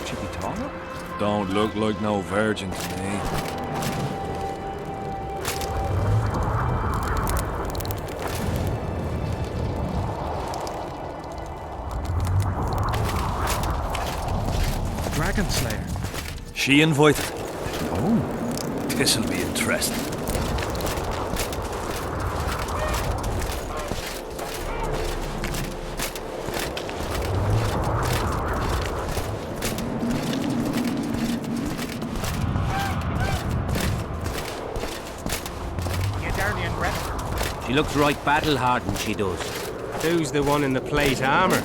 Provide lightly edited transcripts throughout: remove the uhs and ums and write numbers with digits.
Could she be taller? Don't look like no virgin to me. Dragon Slayer. She invited. Oh, this'll be interesting. She looks right battle-hardened, she does. Who's the one in the plate armour?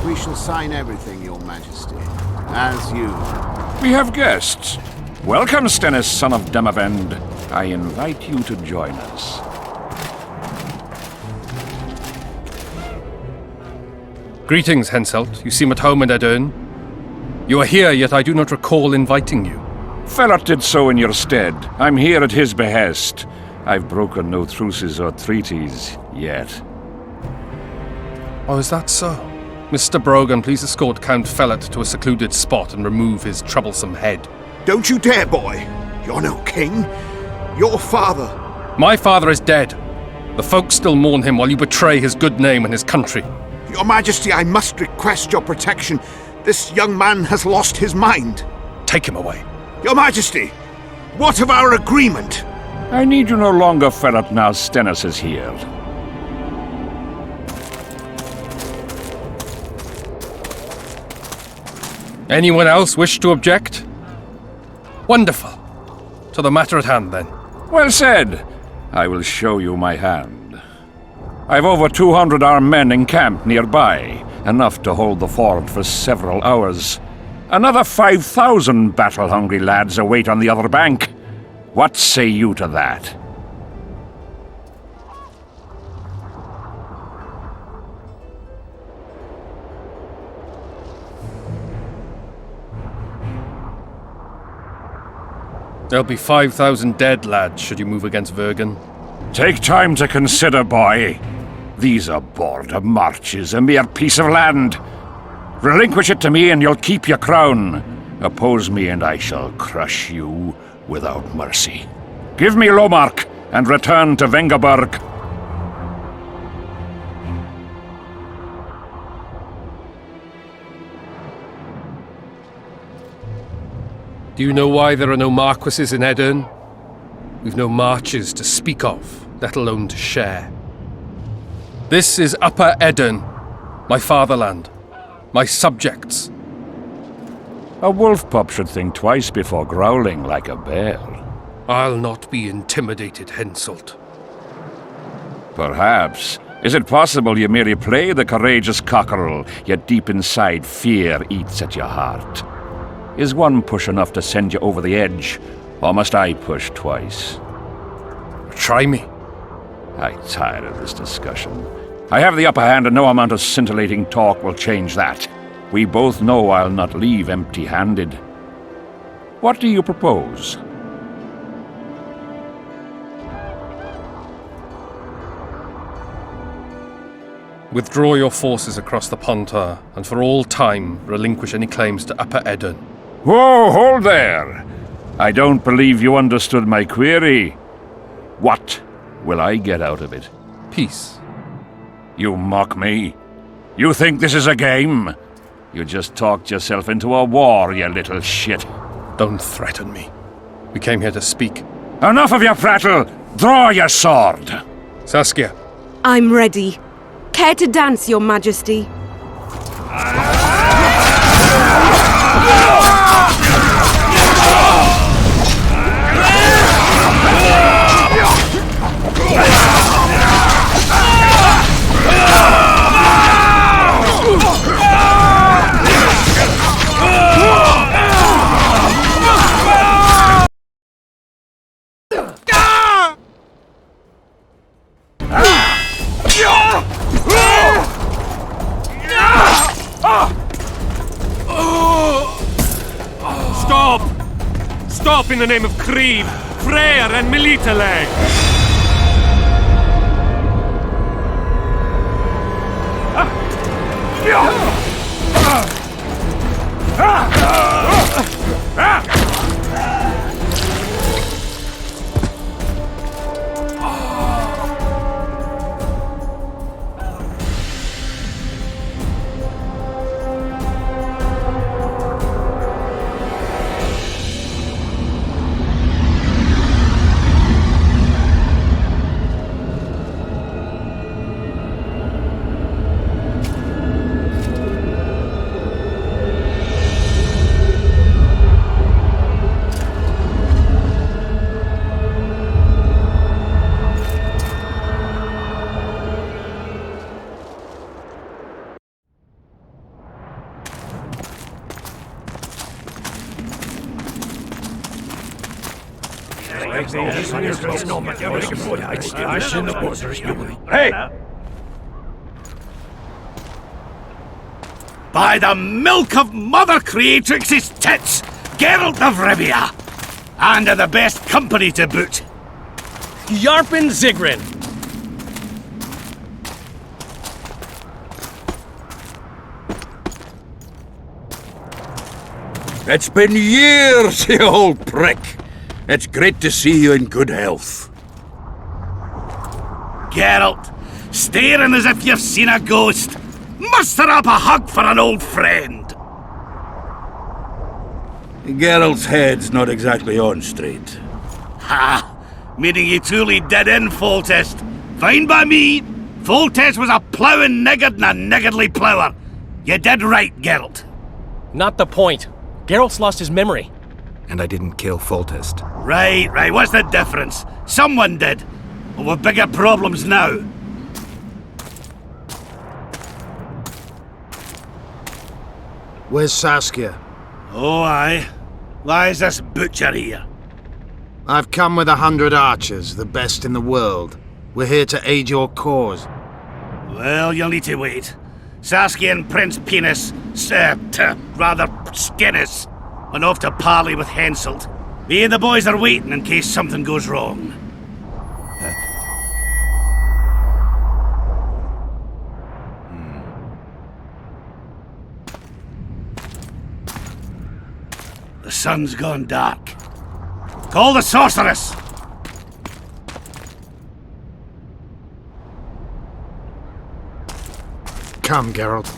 We shall sign everything, Your Majesty, as you. We have guests. Welcome, Stennis, son of Demavend. I invite you to join us. Greetings, Henselt. You seem at home in Aedirn. You are here, yet I do not recall inviting you. Felot did so in your stead. I'm here at his behest. I've broken no truces or treaties yet. Oh, is that so? Mr. Brogan, please escort Count Felot to a secluded spot and remove his troublesome head. Don't you dare, boy! You're no king. Your father. My father is dead. The folk still mourn him while you betray his good name and his country. Your Majesty, I must request your protection. This young man has lost his mind. Take him away. Your Majesty, what of our agreement? I need you no longer, Felot, now Stennis is here. Anyone else wish to object? Wonderful. To the matter at hand, then. Well said. I will show you my hand. I've over 200 armed men encamped nearby, enough to hold the fort for several hours. Another 5,000 battle-hungry lads await on the other bank. What say you to that? There'll be 5,000 dead lads should you move against Vergen. Take time to consider, boy. These are border marches, a mere piece of land. Relinquish it to me and you'll keep your crown. Oppose me and I shall crush you without mercy. Give me Lomark and return to Vengerberg. Do you know why there are no marquises in Aedirn? We've no marches to speak of, let alone to share. This is Upper Aedirn, my fatherland, my subjects. A wolf pup should think twice before growling like a bear. I'll not be intimidated, Henselt. Perhaps. Is it possible you merely play the courageous cockerel, yet deep inside fear eats at your heart? Is one push enough to send you over the edge, or must I push twice? Try me. I'm tired of this discussion. I have the upper hand and no amount of scintillating talk will change that. We both know I'll not leave empty-handed. What do you propose? Withdraw your forces across the Pontar, and for all time relinquish any claims to Upper Aedirn. Whoa, hold there! I don't believe you understood my query. What will I get out of it? Peace. You mock me? You think this is a game? You just talked yourself into a war, you little shit. Don't threaten me. We came here to speak. Enough of your prattle! Draw your sword! Saskia. I'm ready. Care to dance, Your Majesty? Ah! Stop! Stop in the name of creed, prayer and military! Hey! By the milk of Mother Creatrix's tits, Geralt of Rivia! And of the best company to boot. Yarpen Zigrin. It's been years, you old prick. It's great to see you in good health. Geralt, staring as if you've seen a ghost. Muster up a hug for an old friend. Geralt's head's not exactly on straight. Ha! Meaning you truly did in Foltest. Fine by me. Foltest was a ploughing niggard and a niggardly plougher. You did right, Geralt. Not the point. Geralt's lost his memory. And I didn't kill Foltest. Right. What's the difference? Someone did. But we've bigger problems now. Where's Saskia? Oh, aye. Why is this butcher here? I've come with 100 archers, the best in the world. We're here to aid your cause. Well, you'll need to wait. Saskia and Prince Penis, rather Skinnis, went off to parley with Henselt. Me and the boys are waiting in case something goes wrong. The sun's gone dark. Call the sorceress! Come, Geralt.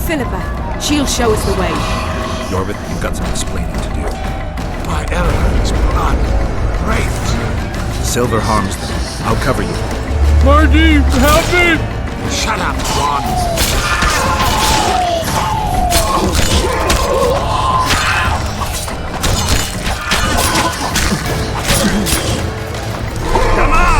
Philippa, she'll show us the way. Norbert, you've got some explaining to do. By Elrond's blood, great. Silver harms them. I'll cover you. Marty, help me! Shut up, Ron. Come on!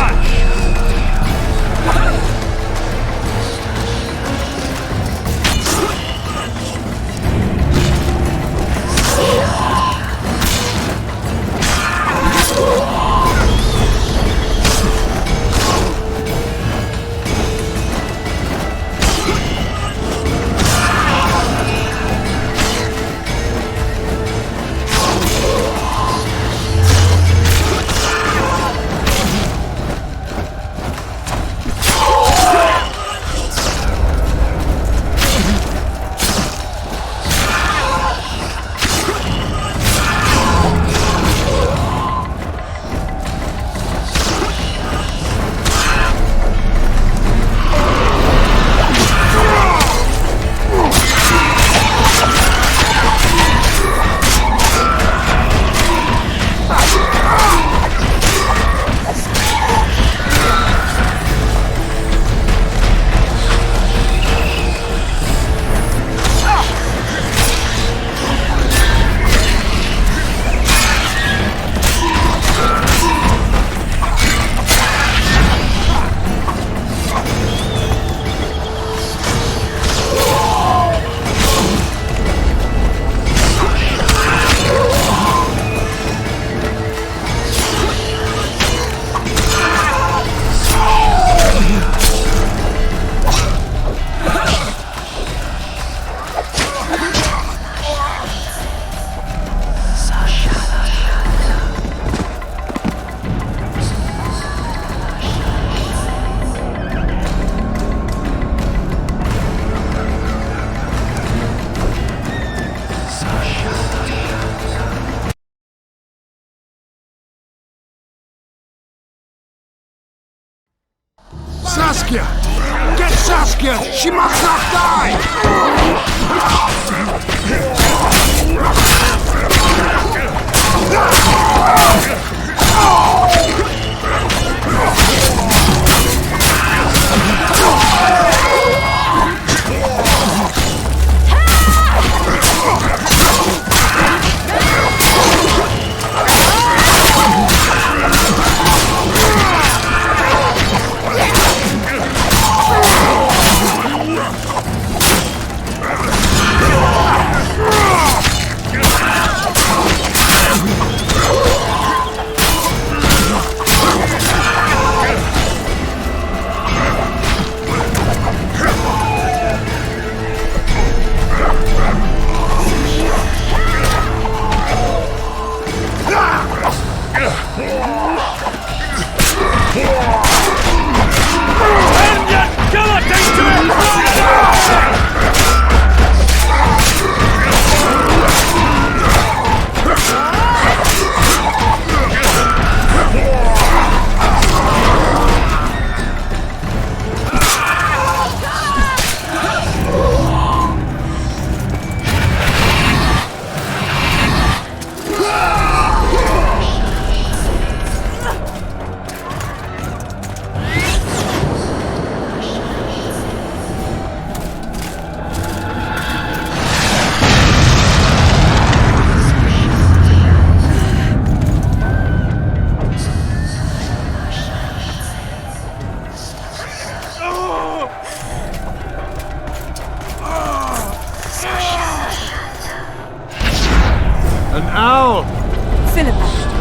Saskia! Get Saskia! She must not die!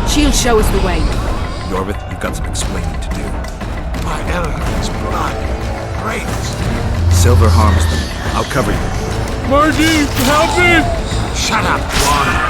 She'll show us the way. Norbert, you've got some explaining to do. By Elrond's blood, great. Silver harms them. I'll cover you. Marty, help me! Shut up, Ron.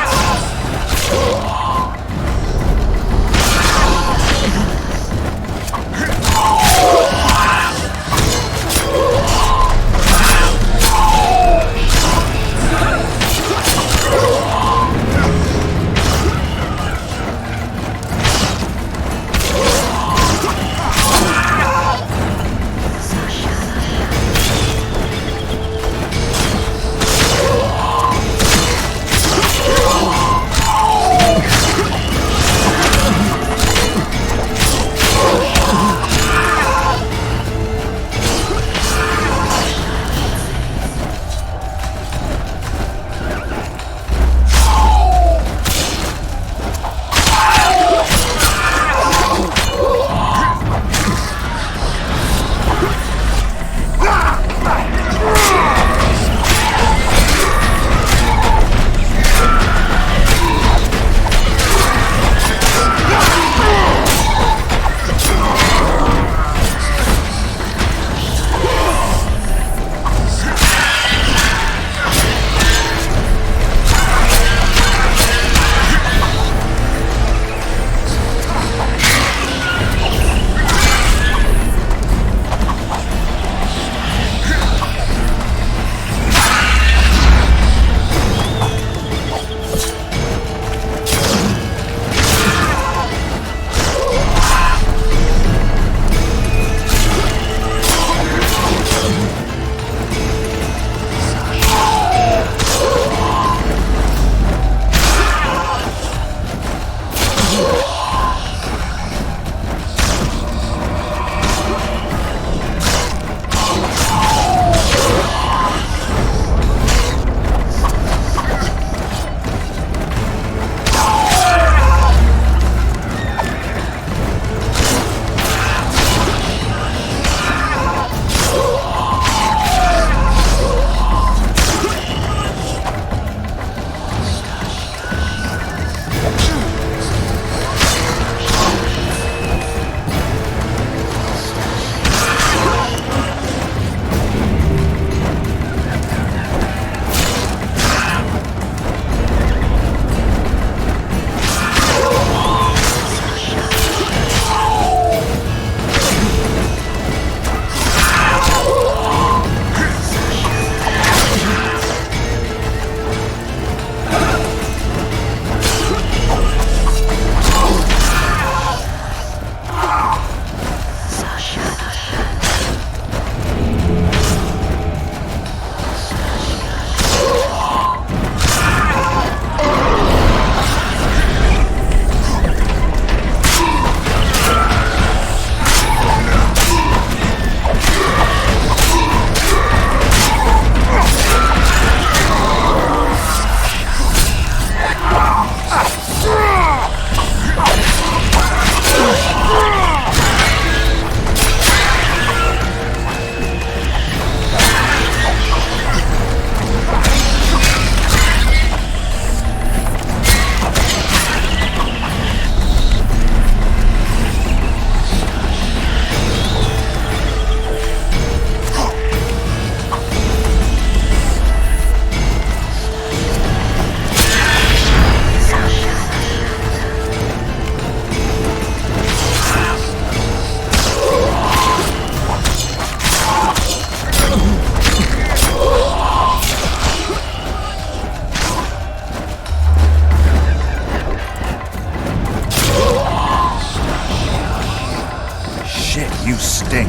You stink.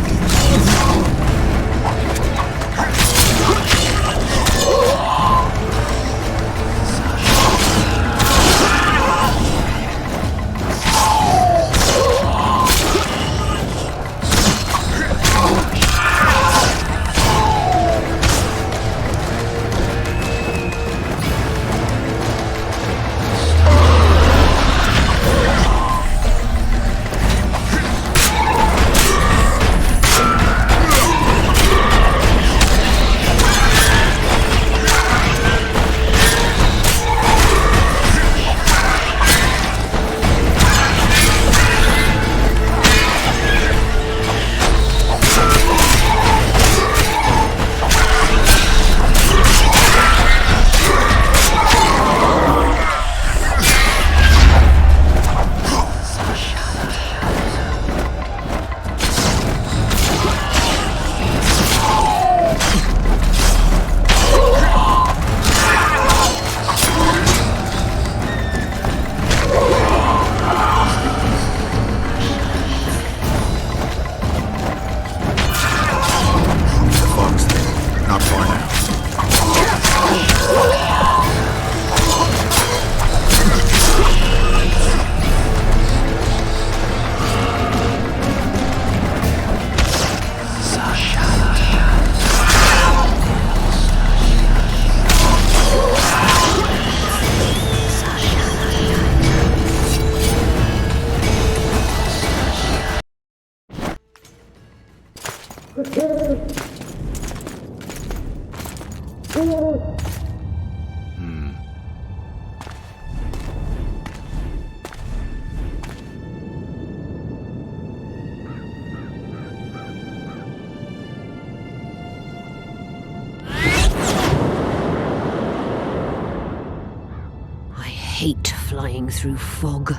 I hate flying through fog.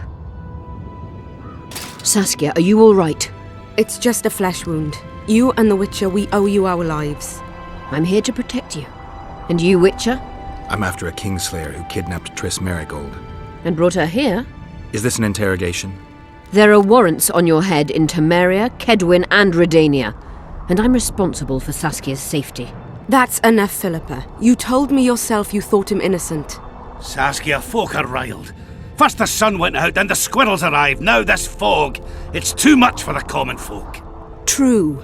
Saskia, are you all right? It's just a flesh wound. You and the Witcher, we owe you our lives. I'm here to protect you. And you, Witcher? I'm after a Kingslayer who kidnapped Triss Marigold. And brought her here? Is this an interrogation? There are warrants on your head in Temeria, Kedwin, and Redania. And I'm responsible for Saskia's safety. That's enough, Philippa. You told me yourself you thought him innocent. Saskia, folk are riled. First the sun went out, then the squirrels arrived, now this fog. It's too much for the common folk. True.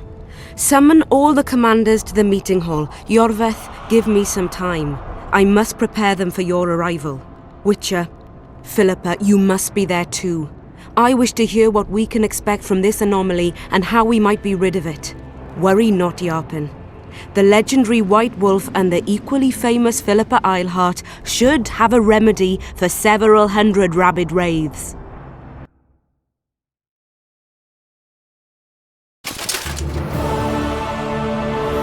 Summon all the commanders to the meeting hall. Yorveth, give me some time. I must prepare them for your arrival. Witcher, Philippa, you must be there too. I wish to hear what we can expect from this anomaly and how we might be rid of it. Worry not, Yarpen. The legendary White Wolf and the equally famous Philippa Eilhart should have a remedy for several hundred rabid wraiths.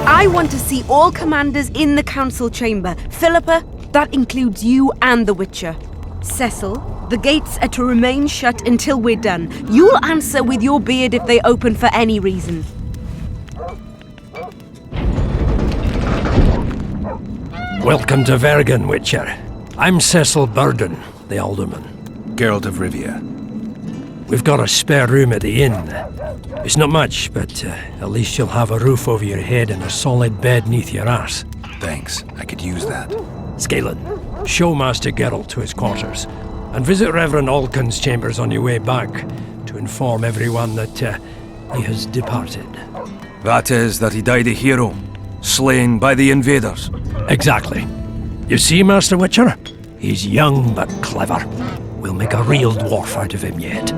I want to see all commanders in the council chamber. Philippa, that includes you and the Witcher. Cecil, the gates are to remain shut until we're done. You'll answer with your beard if they open for any reason. Welcome to Vergen, Witcher. I'm Cecil Burden, the Alderman. Geralt of Rivia. We've got a spare room at the inn. It's not much, but at least you'll have a roof over your head and a solid bed neath your ass. Thanks, I could use that. Scalen, show Master Geralt to his quarters, and visit Reverend Alcon's chambers on your way back to inform everyone that he has departed. That is, that he died a hero, slain by the invaders. Exactly. You see, Master Witcher? He's young but clever. We'll make a real dwarf out of him yet.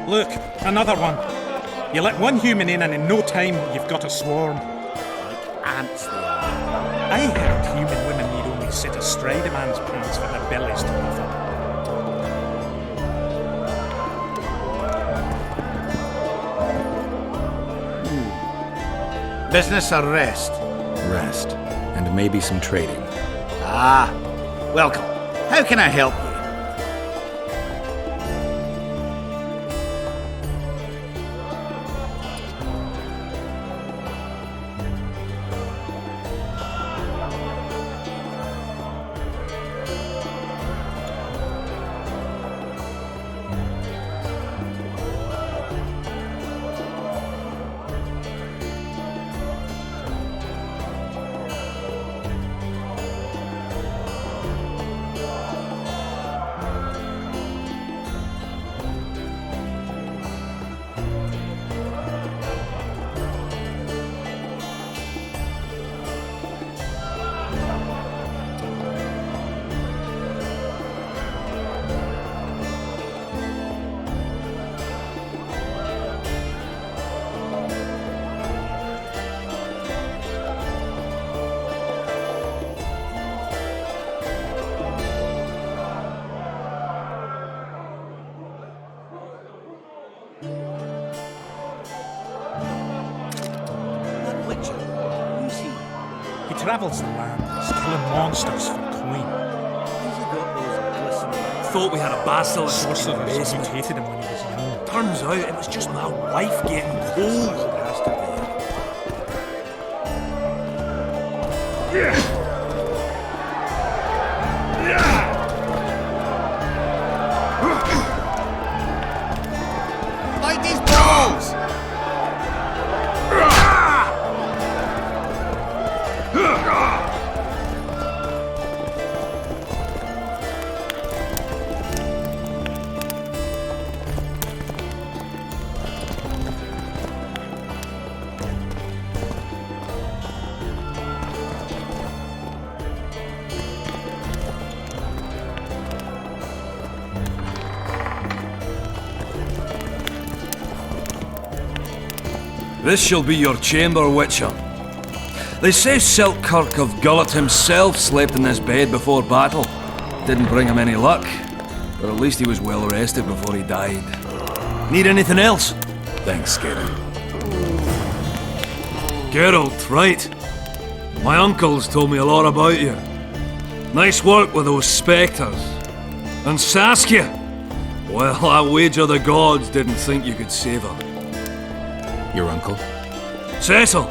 Look, another one. You let one human in and in no time you've got a swarm. Like ants they are. I heard human women need only sit astride a man's pants for their bellies to puff up. Business or rest? Rest, and maybe some trading. Ah, welcome. How can I help you? He travels the land, killing monsters for coin. Thought we had a basilisk. Sorcerers mutated him when he was young. Turns out it was just my wife getting cold. Light these balls! This shall be your chamber, Witcher. They say Selkirk of Gullet himself slept in this bed before battle. Didn't bring him any luck, but at least he was well rested before he died. Need anything else? Thanks, Geralt. Geralt, right. My uncle's told me a lot about you. Nice work with those spectres. And Saskia! Well, I wager the gods didn't think you could save her. Your uncle? Cecil!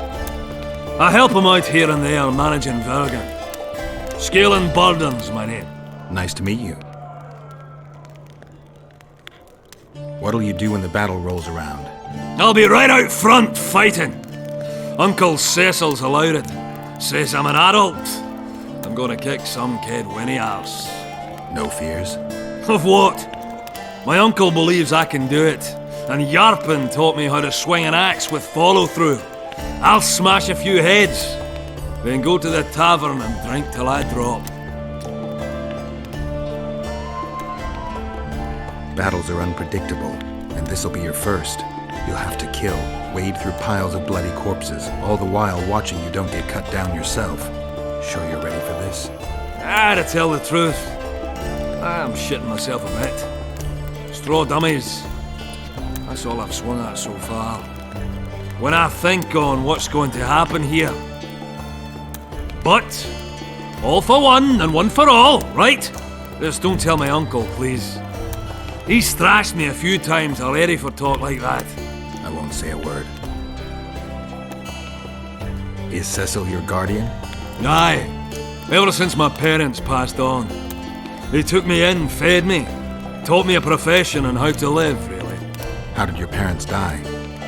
I help him out here and there managing Vergen. Scaling Burden's my name. Nice to meet you. What'll you do when the battle rolls around? I'll be right out front fighting. Uncle Cecil's allowed it. Says I'm an adult. I'm gonna kick some kid when he asks. No fears? Of what? My uncle believes I can do it, and Yarpen taught me how to swing an axe with follow-through. I'll smash a few heads, then go to the tavern and drink till I drop. Battles are unpredictable, and this'll be your first. You'll have to kill, wade through piles of bloody corpses, all the while watching you don't get cut down yourself. Sure you're ready for this? To tell the truth, I'm shitting myself a bit. Straw dummies. That's all I've swung at so far. When I think on what's going to happen here. But, all for one and one for all, right? Just don't tell my uncle, please. He's thrashed me a few times already for talk like that. I won't say a word. Is Cecil your guardian? Aye. Ever since my parents passed on. They took me in, fed me, taught me a profession and how to live, really. How did your parents die?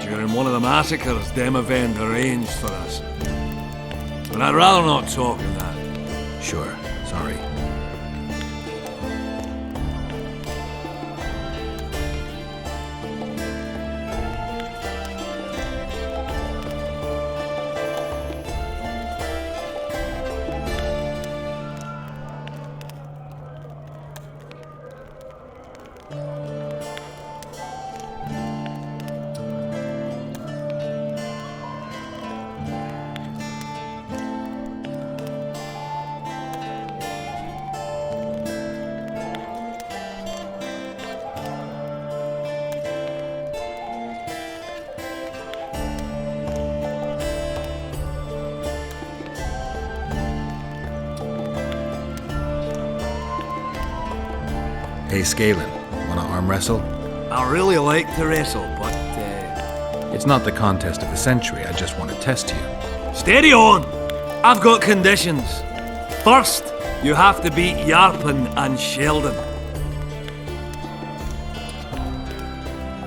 During one of the massacres Demavend arranged for us. But I'd rather not talk of that. Sure, sorry. Hey, Scalen, wanna arm wrestle? I really like to wrestle, but, It's not the contest of the century, I just want to test you. Steady on! I've got conditions. First, you have to beat Yarpen and Sheldon.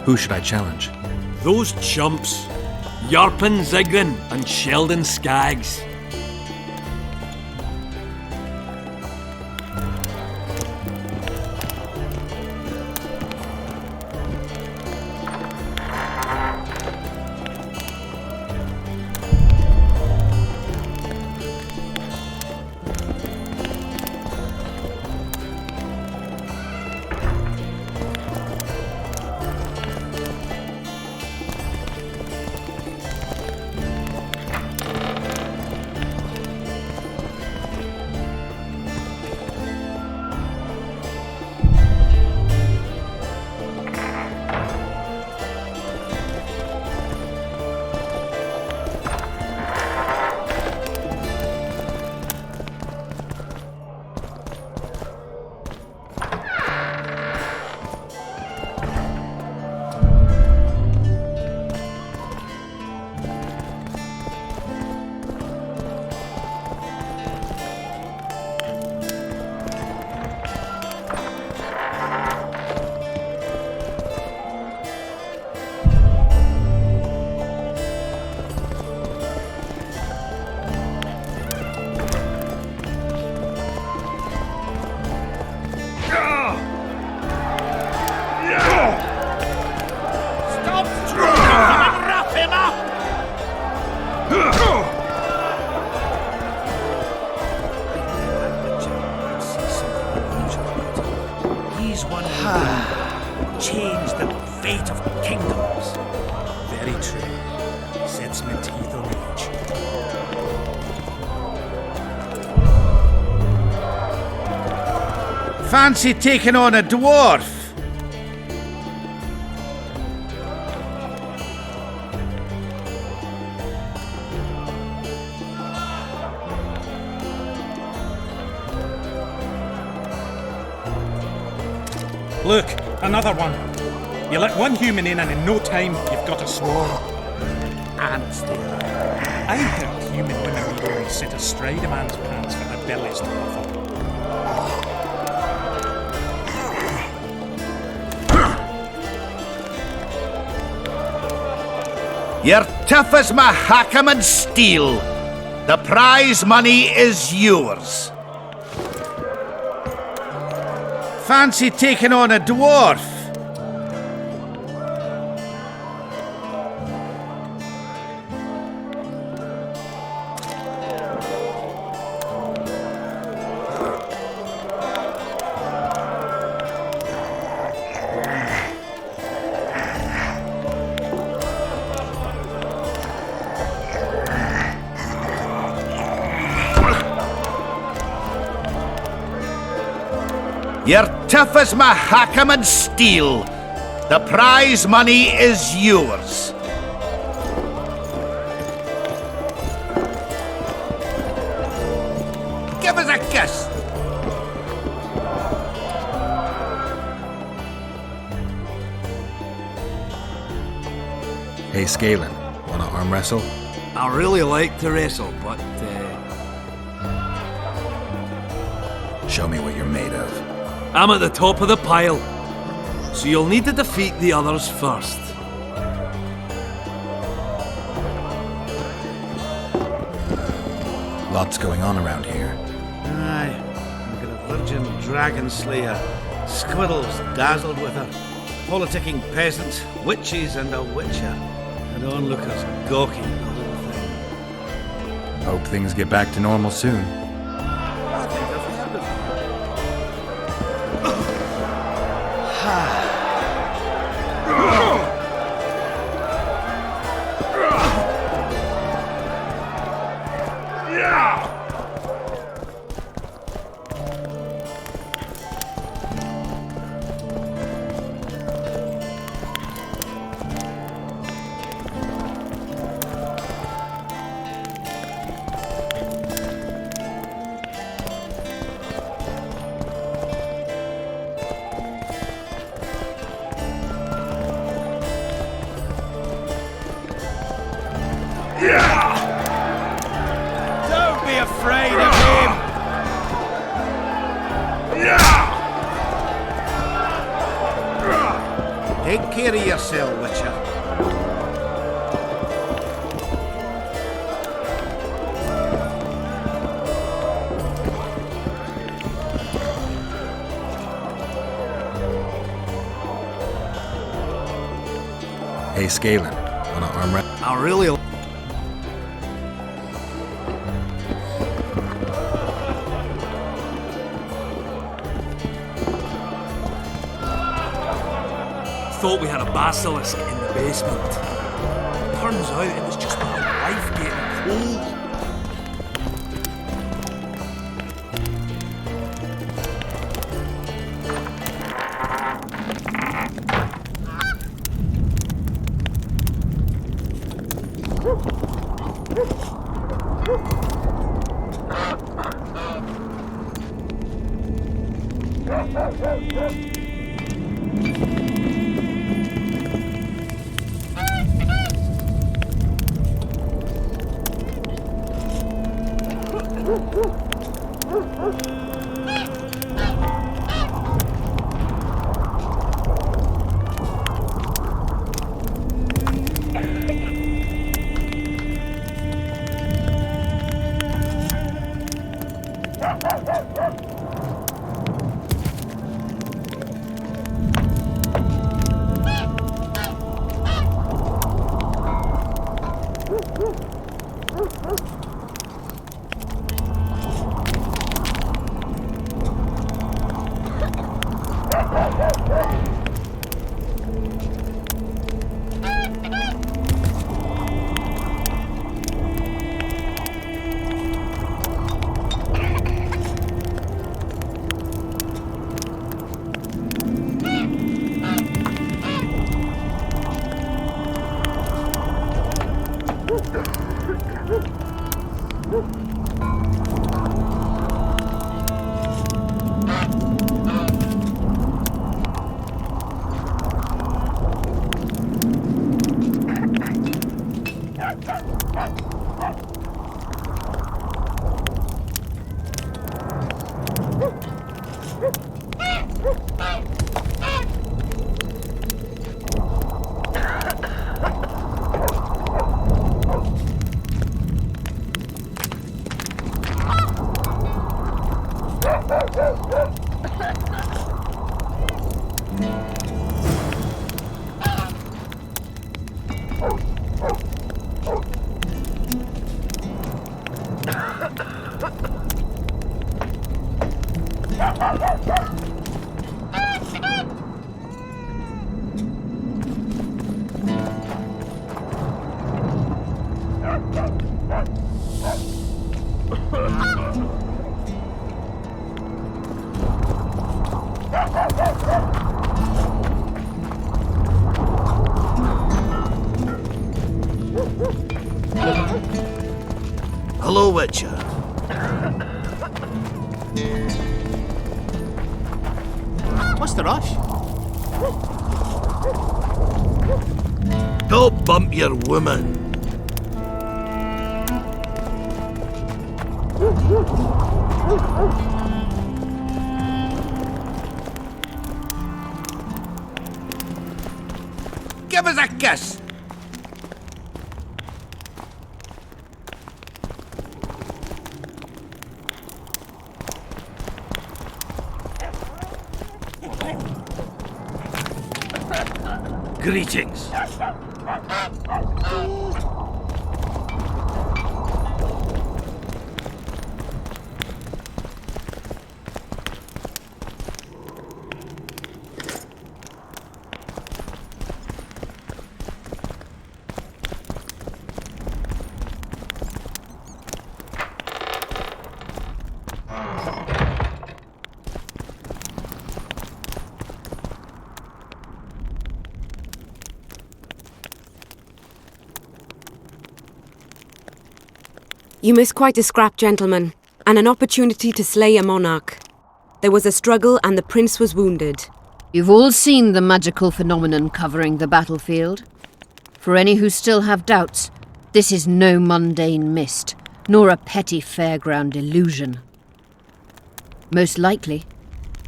Who should I challenge? Those chumps. Yarpen Zigrin and Sheldon Skaggs. Change the fate of kingdoms. Very true. Sets my teeth on edge. Fancy taking on a dwarf? Look, another one. You let one human in and in no time you've got a swarm. Ants they are. I heard human women would only sit astride a man's pants for their bellies to offer. You're tough as mahakam and steel. The prize money is yours. Fancy taking on a dwarf? You're tough as mahakam and steel. The prize money is yours. Give us a kiss. Hey, Scalen, wanna arm wrestle? I really like to wrestle, but Show me what you're made of. I'm at the top of the pile, so you'll need to defeat the others first. Lots going on around here. Aye, we've got a virgin dragon slayer, squirrels dazzled with her, politicking peasants, witches and a witcher, and onlookers gawking at the whole thing. Hope things get back to normal soon. I think I've heard of it. Don't be afraid of him! Take care of yourself, Witcher. Hey, Scalen, wanna arm wrestle? I really thought we had a basilisk in the basement. Turns out it was just my wife getting cold. Hello, Witcher. What's the rush? Don't bump your woman. Give us a kiss! Greetings. You missed quite a scrap, gentlemen, and an opportunity to slay a monarch. There was a struggle and the prince was wounded. You've all seen the magical phenomenon covering the battlefield. For any who still have doubts, this is no mundane mist, nor a petty fairground illusion. Most likely,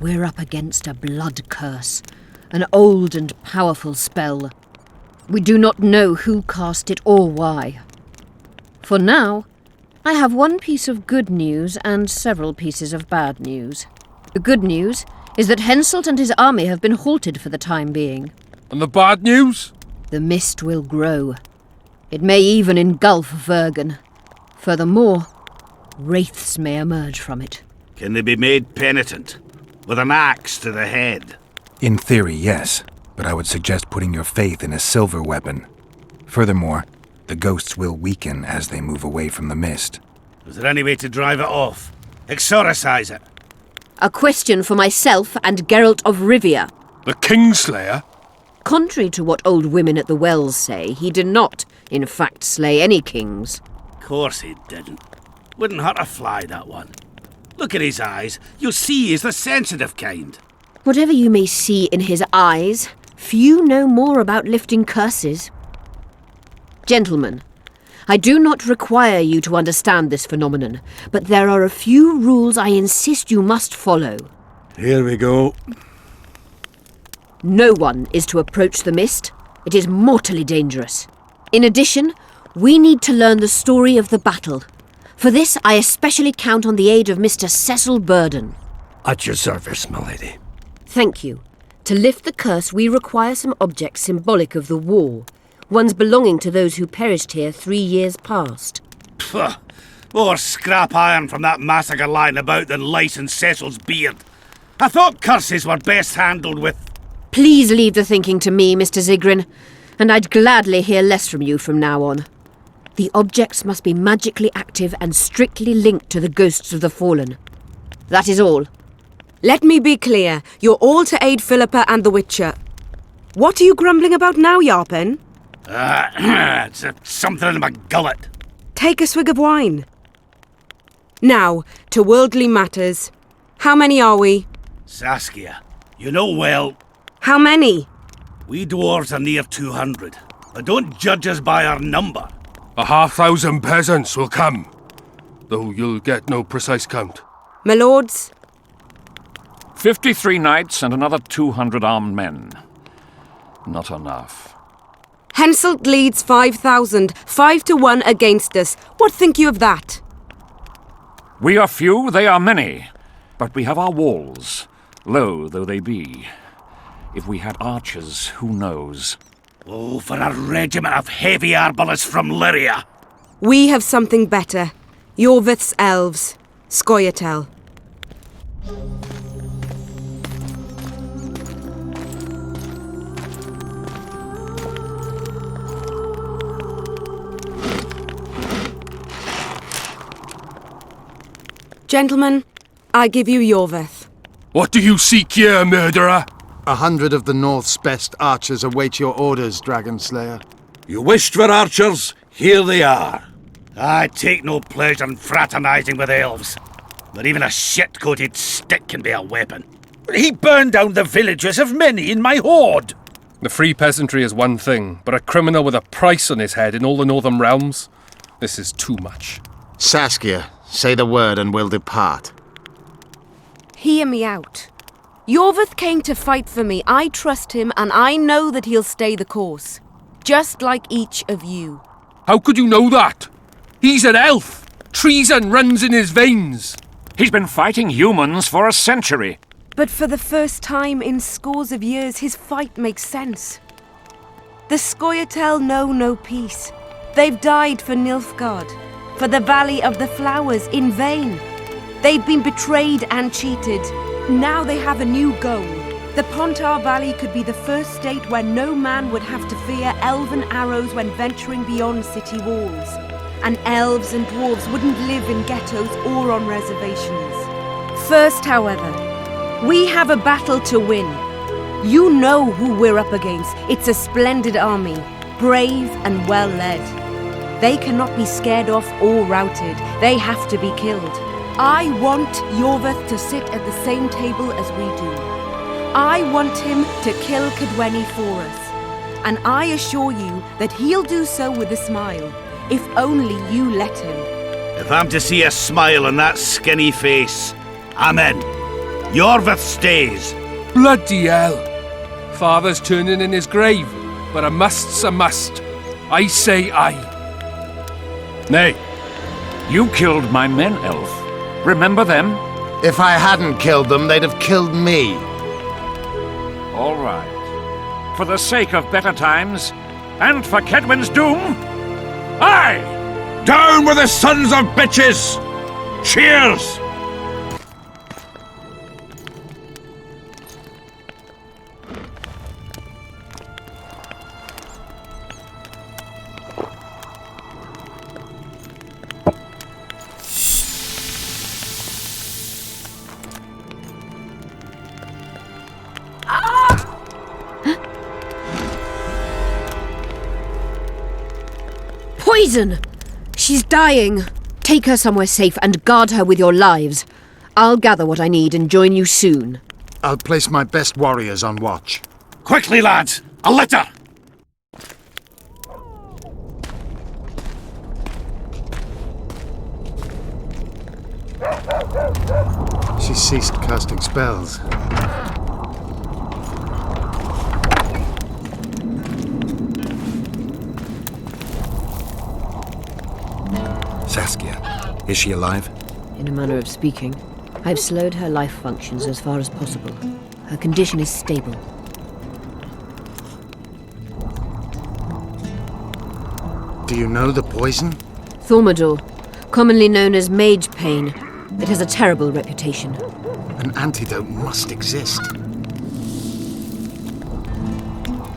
we're up against a blood curse, an old and powerful spell. We do not know who cast it or why. For now, I have one piece of good news and several pieces of bad news. The good news is that Henselt and his army have been halted for the time being. And the bad news? The mist will grow. It may even engulf Vergen. Furthermore, wraiths may emerge from it. Can they be made penitent? With an axe to the head? In theory, yes, but I would suggest putting your faith in a silver weapon. Furthermore, the ghosts will weaken as they move away from the mist. Is there any way to drive it off? Exorcise it? A question for myself and Geralt of Rivia. The Kingslayer? Contrary to what old women at the wells say, he did not, in fact, slay any kings. Of course he didn't. Wouldn't hurt a fly, that one. Look at his eyes. You'll see he's the sensitive kind. Whatever you may see in his eyes, few know more about lifting curses. Gentlemen, I do not require you to understand this phenomenon, but there are a few rules I insist you must follow. Here we go. No one is to approach the mist. It is mortally dangerous. In addition, we need to learn the story of the battle. For this, I especially count on the aid of Mr. Cecil Burden. At your service, milady. Thank you. To lift the curse, we require some objects symbolic of the war. Ones belonging to those who perished here 3 years past. Pfft, more scrap iron from that massacre lying about than lice in Cecil's beard. I thought curses were best handled with... Please leave the thinking to me, Mr. Zigrin, and I'd gladly hear less from you from now on. The objects must be magically active and strictly linked to the ghosts of the fallen. That is all. Let me be clear. You're all to aid Philippa and the Witcher. What are you grumbling about now, Yarpen? It's something in my gullet. Take a swig of wine. Now, to worldly matters. How many are we? Saskia, you know well... How many? We dwarves are near 200, but don't judge us by our number. 1,000 peasants will come, though you'll get no precise count. My lords? 53 knights and another 200 armed men. Not enough. Henselt leads 5,000, 5-1 against us. What think you of that? We are few, they are many, but we have our walls, low though they be. If we had archers, who knows? Oh, for a regiment of heavy arbalists from Lyria! We have something better. Yorvith's elves. Scoia'tael. Gentlemen, I give you Yorvith. What do you seek here, murderer? 100 of the North's best archers await your orders, Dragon Slayer. You wished for archers? Here they are. I take no pleasure in fraternizing with elves, but even a shit-coated stick can be a weapon. He burned down the villages of many in my horde. The free peasantry is one thing, but a criminal with a price on his head in all the northern realms? This is too much. Saskia, say the word and we'll depart. Hear me out. Yorveth came to fight for me. I trust him, and I know that he'll stay the course. Just like each of you. How could you know that? He's an elf. Treason runs in his veins. He's been fighting humans for a century. But for the first time in scores of years, his fight makes sense. The Scoia'tael know no peace. They've died for Nilfgaard, for the Valley of the Flowers, in vain. They've been betrayed and cheated. Now they have a new goal. The Pontar Valley could be the first state where no man would have to fear elven arrows when venturing beyond city walls. And elves and dwarves wouldn't live in ghettos or on reservations. First, however, we have a battle to win. You know who we're up against. It's a splendid army, brave and well led. They cannot be scared off or routed. They have to be killed. I want Yorveth to sit at the same table as we do. I want him to kill Cadwenny for us. And I assure you that he'll do so with a smile, if only you let him. If I'm to see a smile on that skinny face, I'm in. Yorveth stays. Bloody hell. Father's turning in his grave, but a must's a must. I say aye. Nay, you killed my men, elf. Remember them? If I hadn't killed them, they'd have killed me. All right. For the sake of better times, and for Kedwin's doom, aye! Down with the sons of bitches! Cheers! Poison! She's dying. Take her somewhere safe and guard her with your lives. I'll gather what I need and join you soon. I'll place my best warriors on watch. Quickly, lads! A litter! She ceased casting spells. Saskia, is she alive? In a manner of speaking, I've slowed her life functions as far as possible. Her condition is stable. Do you know the poison? Thaumadour, commonly known as mage pain. It has a terrible reputation. An antidote must exist.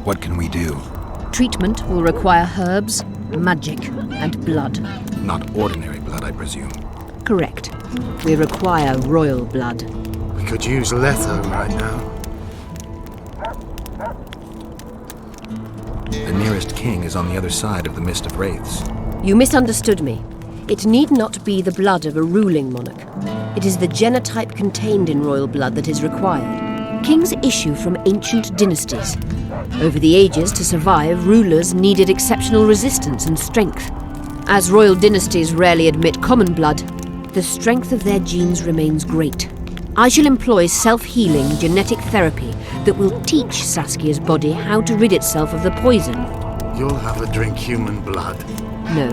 What can we do? Treatment will require herbs, magic, and blood. Not ordinary blood, I presume. Correct. We require royal blood. We could use Letho right now. The nearest king is on the other side of the Mist of Wraiths. You misunderstood me. It need not be the blood of a ruling monarch. It is the genotype contained in royal blood that is required. Kings issue from ancient dynasties. Over the ages, to survive, rulers needed exceptional resistance and strength. As royal dynasties rarely admit common blood, the strength of their genes remains great. I shall employ self-healing genetic therapy that will teach Saskia's body how to rid itself of the poison. You'll have her drink human blood. No,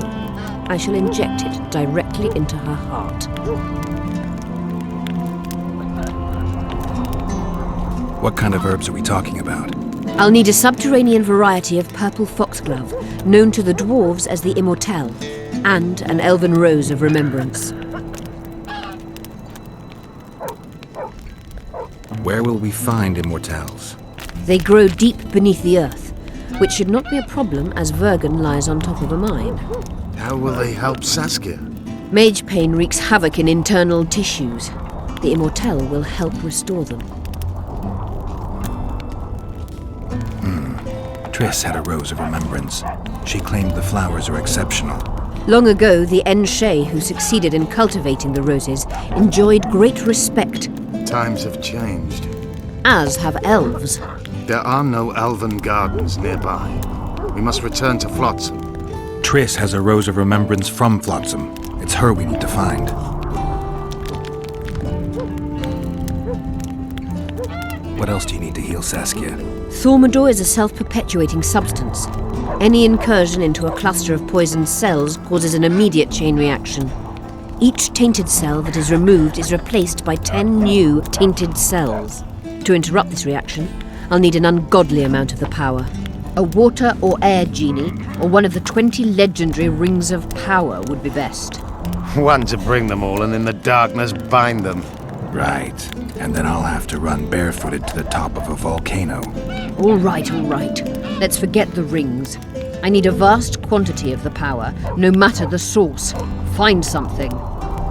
I shall inject it directly into her heart. What kind of herbs are we talking about? I'll need a subterranean variety of purple foxglove, known to the dwarves as the immortelle, and an elven rose of remembrance. Where will we find immortelles? They grow deep beneath the earth, which should not be a problem as Vergen lies on top of a mine. How will they help Saskia? Mage pain wreaks havoc in internal tissues. The immortelle will help restore them. Triss had a rose of remembrance. She claimed the flowers are exceptional. Long ago, the Enshe who succeeded in cultivating the roses enjoyed great respect. Times have changed. As have elves. There are no elven gardens nearby. We must return to Flotsam. Triss has a rose of remembrance from Flotsam. It's her we need to find. What else do you need to heal Saskia? Thaumadour is a self-perpetuating substance. Any incursion into a cluster of poisoned cells causes an immediate chain reaction. Each tainted cell that is removed is replaced by 10 new tainted cells. To interrupt this reaction, I'll need an ungodly amount of the power. A water or air genie, or one of the 20 legendary rings of power would be best. One to bring them all and in the darkness bind them. Right. And then I'll have to run barefooted to the top of a volcano. All right. Let's forget the rings. I need a vast quantity of the power, no matter the source. Find something.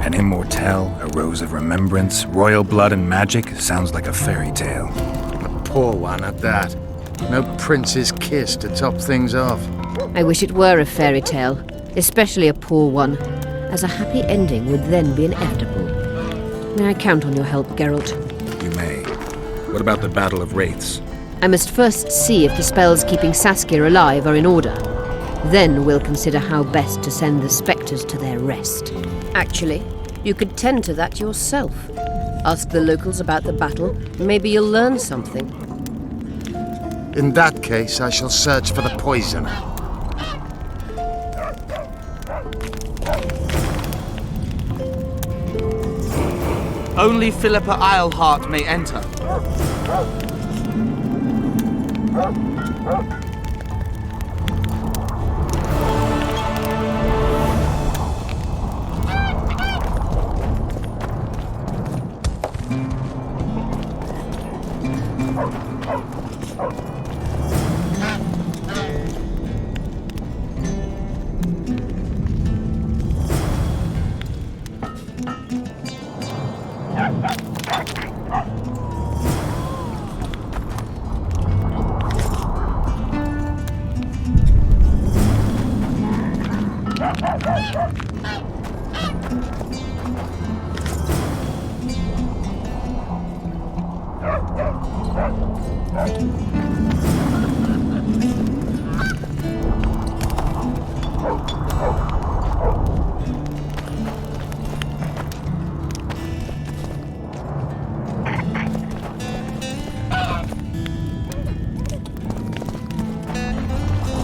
An immortelle, a rose of remembrance, royal blood and magic sounds like a fairy tale. A poor one at that. No prince's kiss to top things off. I wish it were a fairy tale, especially a poor one, as a happy ending would then be inevitable. May I count on your help, Geralt? You may. What about the Battle of Wraiths? I must first see if the spells keeping Saskia alive are in order. Then we'll consider how best to send the spectres to their rest. Actually, you could tend to that yourself. Ask the locals about the battle. Maybe you'll learn something. In that case, I shall search for the poisoner. Only Philippa Eilhart may enter.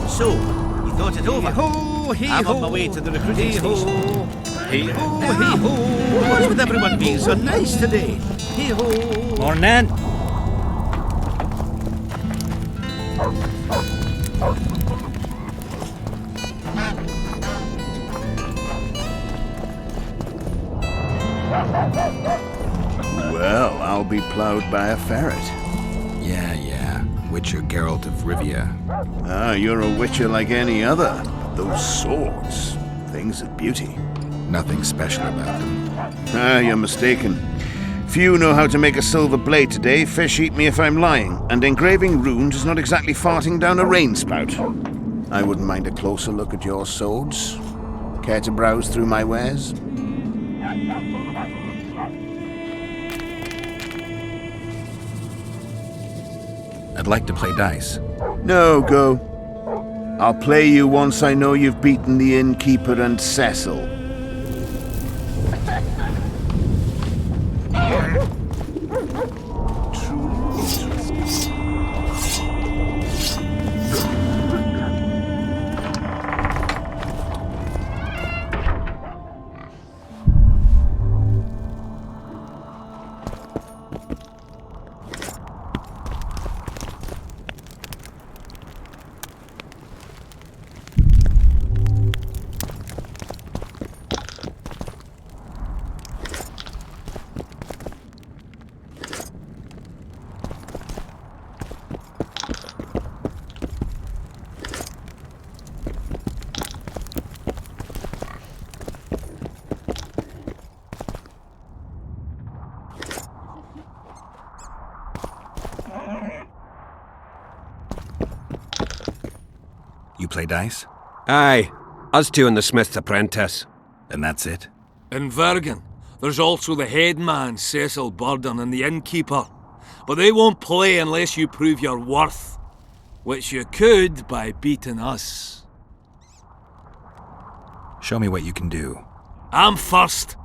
So, you thought it over? I'm on my way to the recruiting station. Hey-ho, hey-ho. What's with everyone being so nice today? Hey-ho. Morning. Well, I'll be plowed by a ferret. Yeah. Witcher Geralt of Rivia. Ah, you're a witcher like any other. Those swords, things of beauty. Nothing special about them. Ah, you're mistaken. Few know how to make a silver blade today, fish eat me if I'm lying, and engraving runes is not exactly farting down a rain spout. I wouldn't mind a closer look at your swords. Care to browse through my wares? I'd like to play dice. No, go. I'll play you once I know you've beaten the innkeeper and Cecil. You play dice? Aye. Us two and the smith's apprentice. And that's it? In Vergen, there's also the headman, Cecil Burden, and the innkeeper. But they won't play unless you prove your worth. Which you could by beating us. Show me what you can do. I'm first.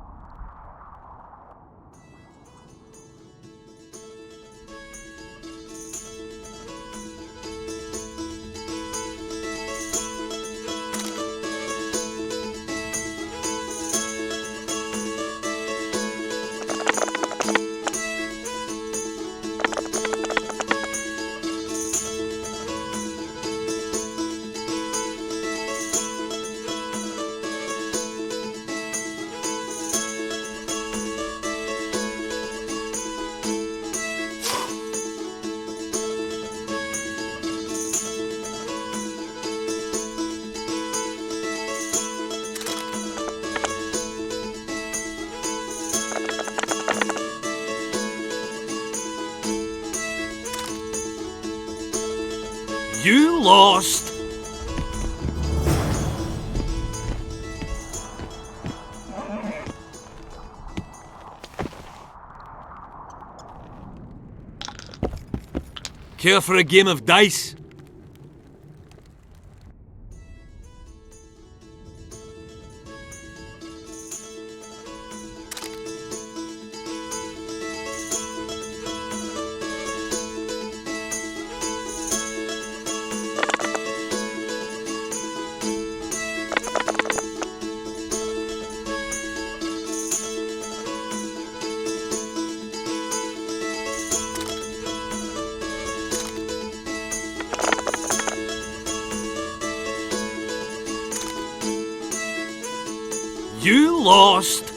You lost. Care for a game of dice? You lost.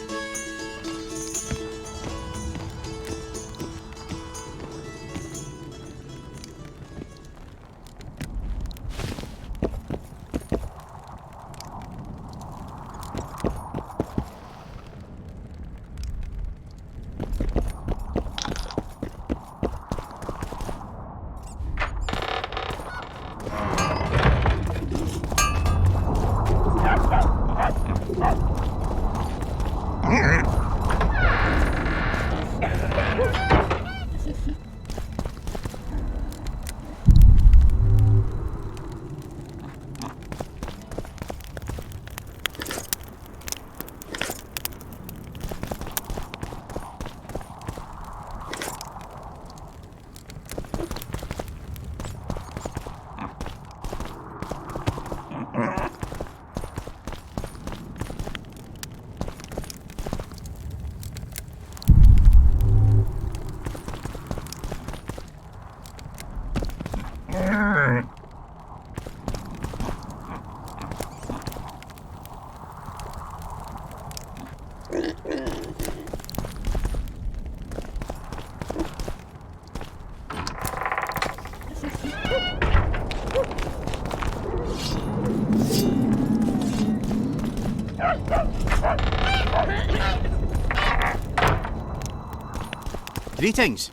Greetings.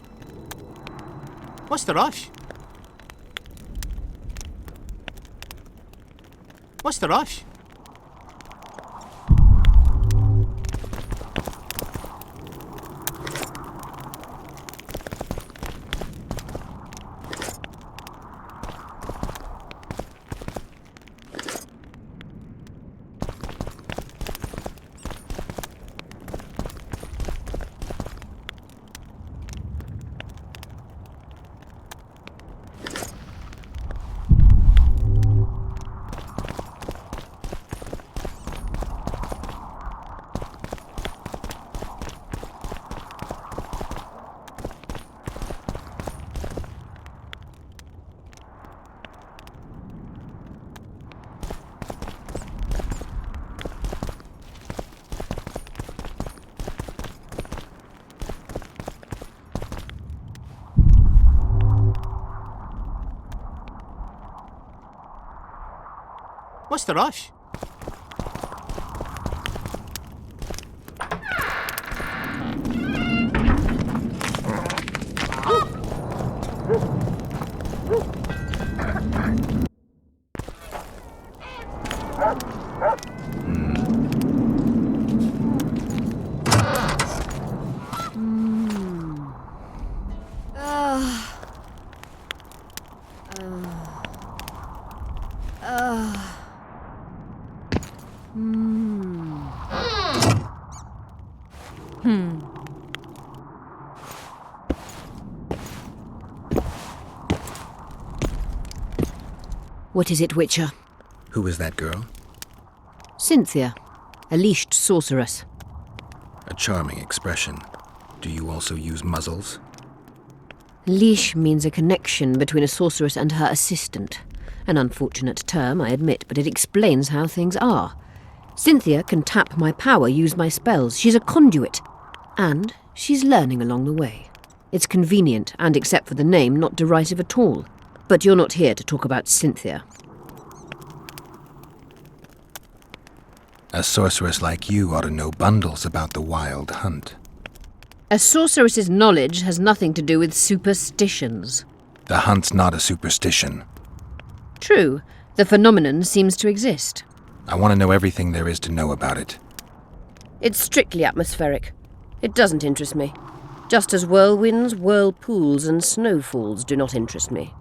What's the rush? What's the rush? What's the rush? What is it, Witcher? Who is that girl? Cynthia, a leashed sorceress. A charming expression. Do you also use muzzles? Leash means a connection between a sorceress and her assistant. An unfortunate term, I admit, but it explains how things are. Cynthia can tap my power, use my spells. She's a conduit. And she's learning along the way. It's convenient, and except for the name, not derisive at all. But you're not here to talk about Cynthia. A sorceress like you ought to know bundles about the wild hunt. A sorceress's knowledge has nothing to do with superstitions. The hunt's not a superstition. True, the phenomenon seems to exist. I want to know everything there is to know about it. It's strictly atmospheric. It doesn't interest me. Just as whirlwinds, whirlpools, and snowfalls do not interest me.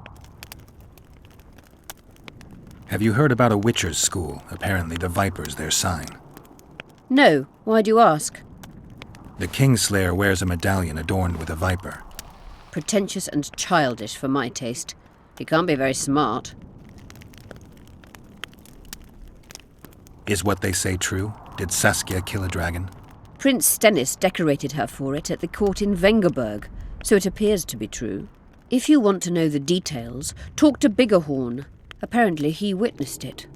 Have you heard about a witcher's school? Apparently the viper's their sign. No. Why do you ask? The Kingslayer wears a medallion adorned with a viper. Pretentious and childish for my taste. He can't be very smart. Is what they say true? Did Saskia kill a dragon? Prince Stennis decorated her for it at the court in Vengerberg, so it appears to be true. If you want to know the details, talk to Biggerhorn. Apparently he witnessed it.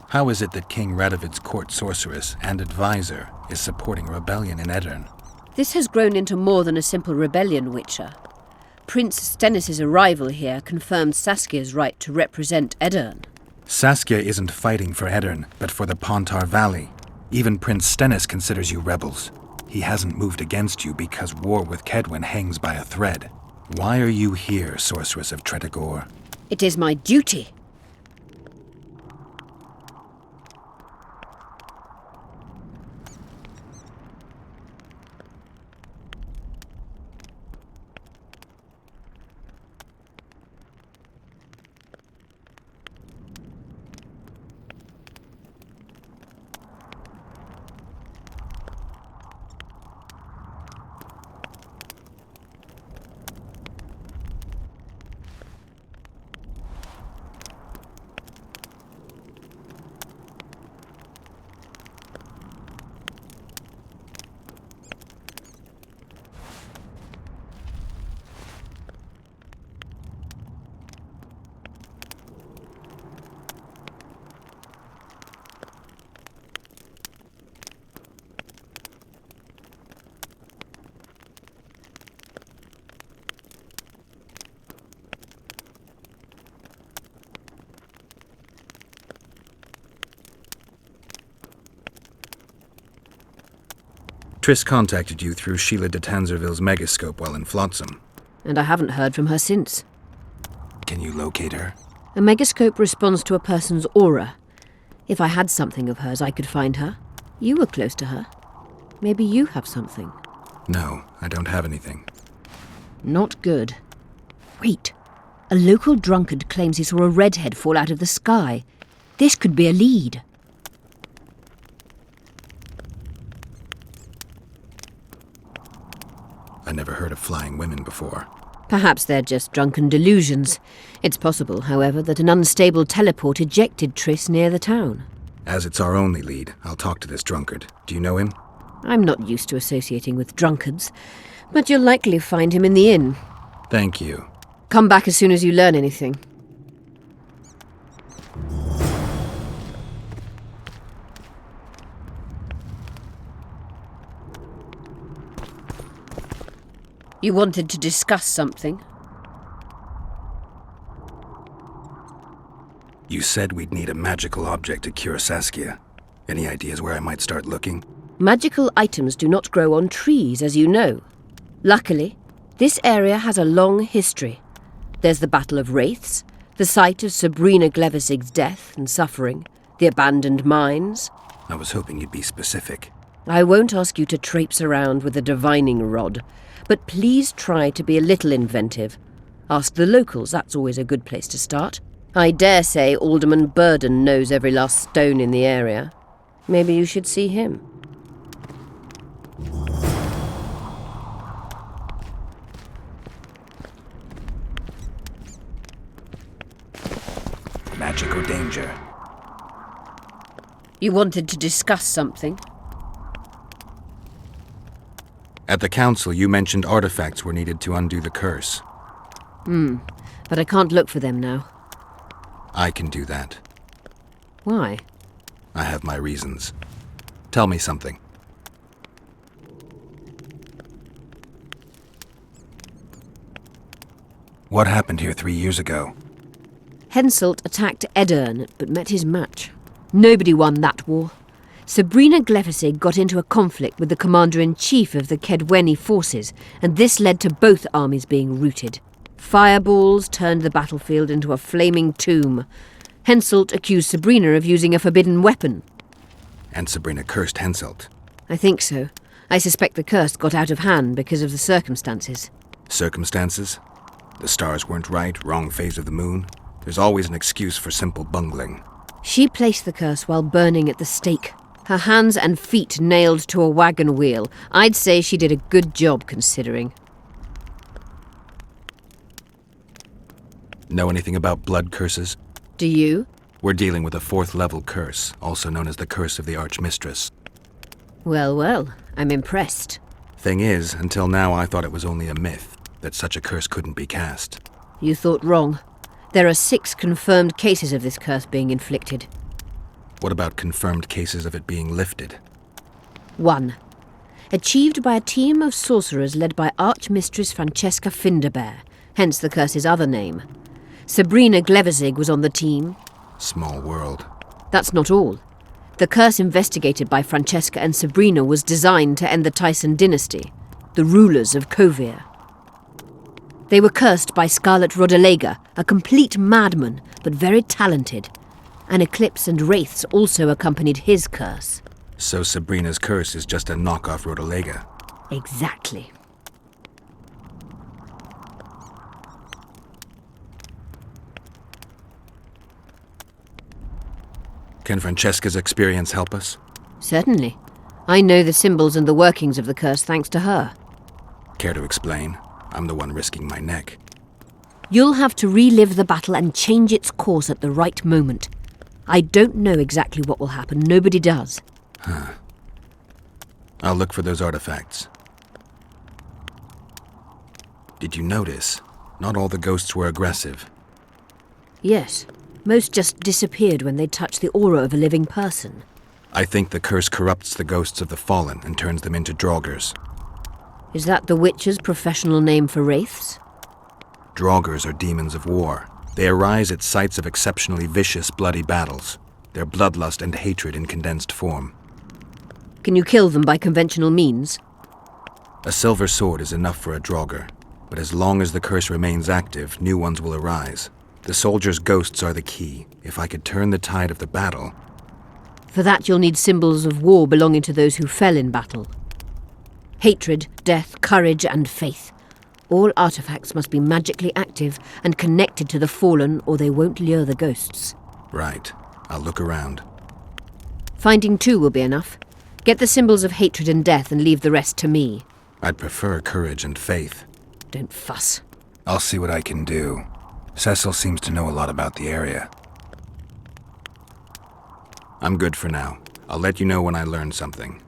How is it that King Radovid's court sorceress and advisor is supporting a rebellion in Aedirn? This has grown into more than a simple rebellion, Witcher. Prince Stennis' arrival here confirmed Saskia's right to represent Aedirn. Saskia isn't fighting for Aedirn, but for the Pontar Valley. Even Prince Stennis considers you rebels. He hasn't moved against you because war with Kedwin hangs by a thread. Why are you here, Sorceress of Tretogor? It is my duty. Triss contacted you through Sheila de Tanzerville's megascope while in Flotsam. And I haven't heard from her since. Can you locate her? A megascope responds to a person's aura. If I had something of hers, I could find her. You were close to her. Maybe you have something. No, I don't have anything. Not good. Wait. A local drunkard claims he saw a redhead fall out of the sky. This could be a lead. I never heard of flying women before. Perhaps they're just drunken delusions. It's possible, however, that an unstable teleport ejected Triss near the town. As it's our only lead, I'll talk to this drunkard. Do you know him? I'm not used to associating with drunkards, but you'll likely find him in the inn. Thank you. Come back as soon as you learn anything. You wanted to discuss something? You said we'd need a magical object to cure Saskia. Any ideas where I might start looking? Magical items do not grow on trees, as you know. Luckily, this area has a long history. There's the Battle of Wraiths, the site of Sabrina Glevisig's death and suffering, the abandoned mines. I was hoping you'd be specific. I won't ask you to traipse around with a divining rod, but please try to be a little inventive. Ask the locals, that's always a good place to start. I dare say Alderman Burden knows every last stone in the area. Maybe you should see him. Magic or danger? You wanted to discuss something? At the council, you mentioned artifacts were needed to undo the curse. But I can't look for them now. I can do that. Why? I have my reasons. Tell me something. What happened here 3 years ago? Henselt attacked Aedirn, but met his match. Nobody won that war. Sabrina Glefisig got into a conflict with the commander-in-chief of the Kedweni forces, and this led to both armies being routed. Fireballs turned the battlefield into a flaming tomb. Henselt accused Sabrina of using a forbidden weapon. And Sabrina cursed Henselt. I think so. I suspect the curse got out of hand because of the circumstances. Circumstances? The stars weren't right, wrong phase of the moon. There's always an excuse for simple bungling. She placed the curse while burning at the stake. Her hands and feet nailed to a wagon wheel. I'd say she did a good job, considering. Know anything about blood curses? Do you? We're dealing with a 4th level curse, also known as the Curse of the Archmistress. Well, well, I'm impressed. Thing is, until now I thought it was only a myth, that such a curse couldn't be cast. You thought wrong. There are 6 confirmed cases of this curse being inflicted. What about confirmed cases of it being lifted? 1. Achieved by a team of sorcerers led by Archmistress Francesca Finderbear, hence the curse's other name. Sabrina Glefisig was on the team. Small world. That's not all. The curse investigated by Francesca and Sabrina was designed to end the Tyson dynasty, the rulers of Kovir. They were cursed by Scarlet Rodalega, a complete madman, but very talented. An eclipse and wraiths also accompanied his curse. So Sabrina's curse is just a knockoff Rodalega. Exactly. Can Francesca's experience help us? Certainly. I know the symbols and the workings of the curse thanks to her. Care to explain? I'm the one risking my neck. You'll have to relive the battle and change its course at the right moment. I don't know exactly what will happen. Nobody does. Huh. I'll look for those artifacts. Did you notice? Not all the ghosts were aggressive. Yes. Most just disappeared when they touched the aura of a living person. I think the curse corrupts the ghosts of the fallen and turns them into draugrs. Is that the Witcher's professional name for wraiths? Draugrs are demons of war. They arise at sites of exceptionally vicious, bloody battles. Their bloodlust and hatred in condensed form. Can you kill them by conventional means? A silver sword is enough for a draugr, but as long as the curse remains active, new ones will arise. The soldiers' ghosts are the key. If I could turn the tide of the battle... For that you'll need symbols of war belonging to those who fell in battle. Hatred, death, courage, and faith. All artifacts must be magically active and connected to the fallen, or they won't lure the ghosts. Right. I'll look around. Finding 2 will be enough. Get the symbols of hatred and death and leave the rest to me. I'd prefer courage and faith. Don't fuss. I'll see what I can do. Cecil seems to know a lot about the area. I'm good for now. I'll let you know when I learn something.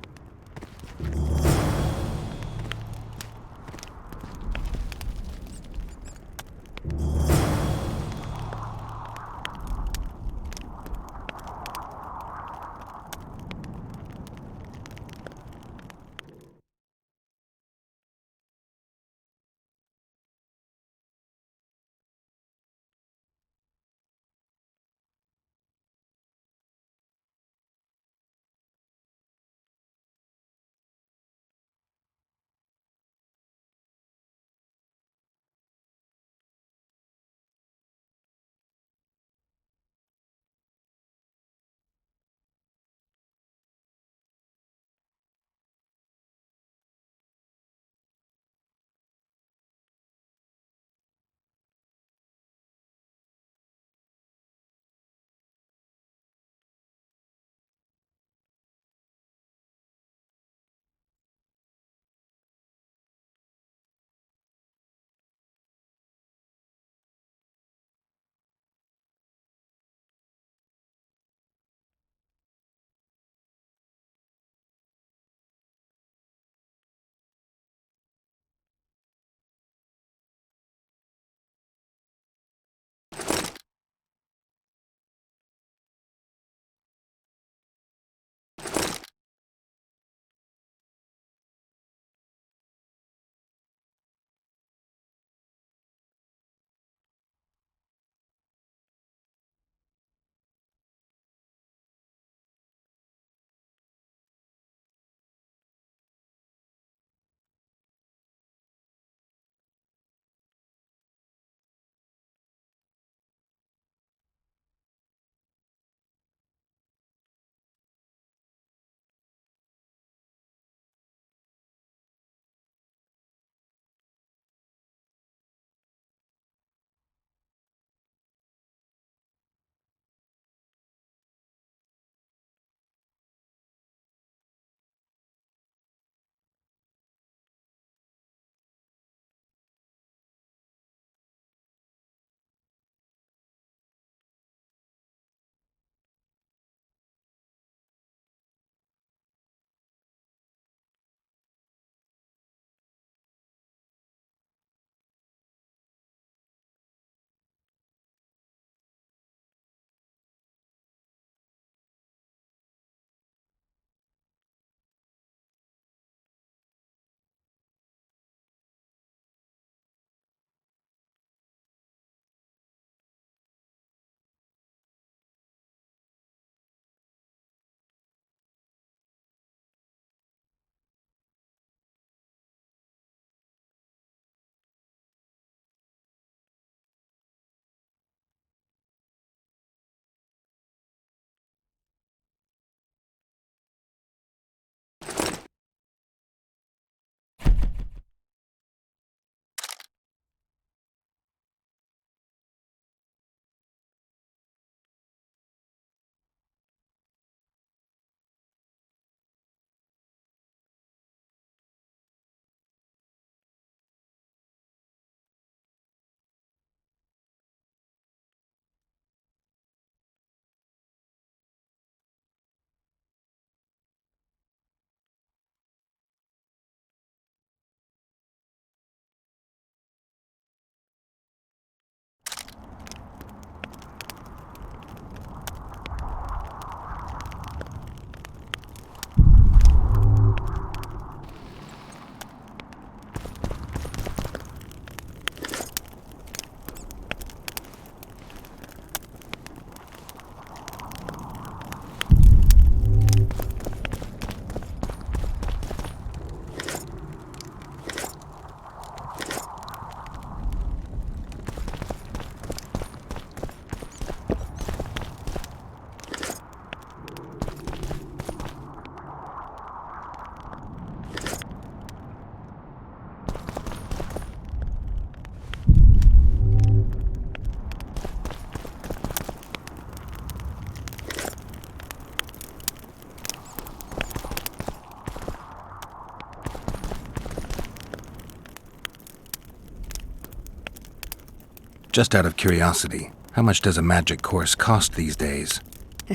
Just out of curiosity, how much does a magic course cost these days?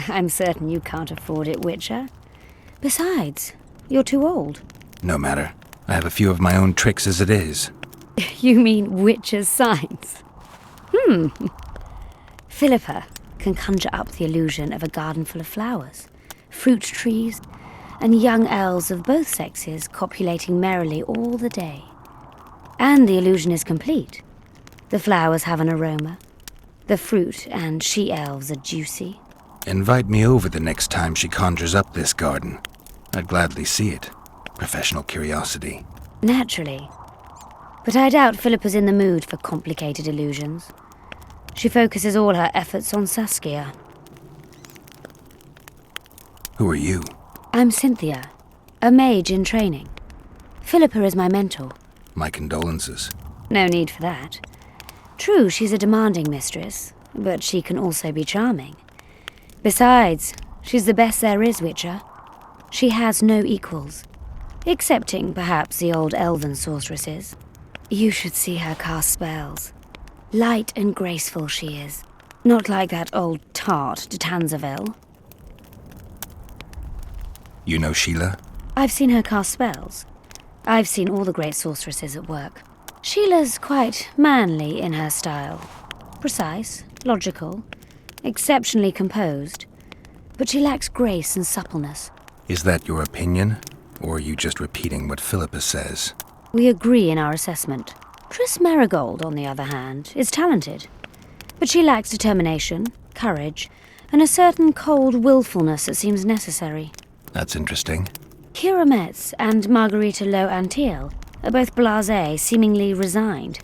I'm certain you can't afford it, Witcher. Besides, you're too old. No matter. I have a few of my own tricks as it is. You mean Witcher's signs? Philippa can conjure up the illusion of a garden full of flowers, fruit trees, and young elves of both sexes copulating merrily all the day. And the illusion is complete. The flowers have an aroma. The fruit and she-elves are juicy. Invite me over the next time she conjures up this garden. I'd gladly see it. Professional curiosity. Naturally. But I doubt Philippa's in the mood for complicated illusions. She focuses all her efforts on Saskia. Who are you? I'm Cynthia, a mage in training. Philippa is my mentor. My condolences. No need for that. True, she's a demanding mistress, but she can also be charming. Besides, she's the best there is, Witcher. She has no equals, excepting perhaps the old elven sorceresses. You should see her cast spells. Light and graceful she is, not like that old tart de Tanzaville. You know Sheila? I've seen her cast spells. I've seen all the great sorceresses at work. Sheila's quite manly in her style. Precise, logical, exceptionally composed. But she lacks grace and suppleness. Is that your opinion? Or are you just repeating what Philippa says? We agree in our assessment. Triss Merigold, on the other hand, is talented. But she lacks determination, courage, and a certain cold willfulness that seems necessary. That's interesting. Kira Metz and Margarita Low-Antiel are both blasé, seemingly resigned.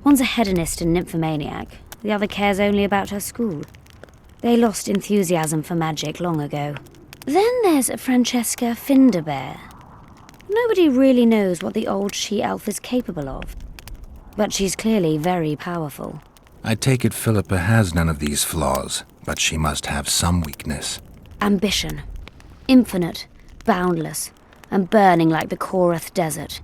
One's a hedonist and nymphomaniac, the other cares only about her school. They lost enthusiasm for magic long ago. Then there's Francesca Finderbear. Nobody really knows what the old she-elf is capable of. But she's clearly very powerful. I take it Philippa has none of these flaws, but she must have some weakness. Ambition. Infinite, boundless, and burning like the Korath Desert.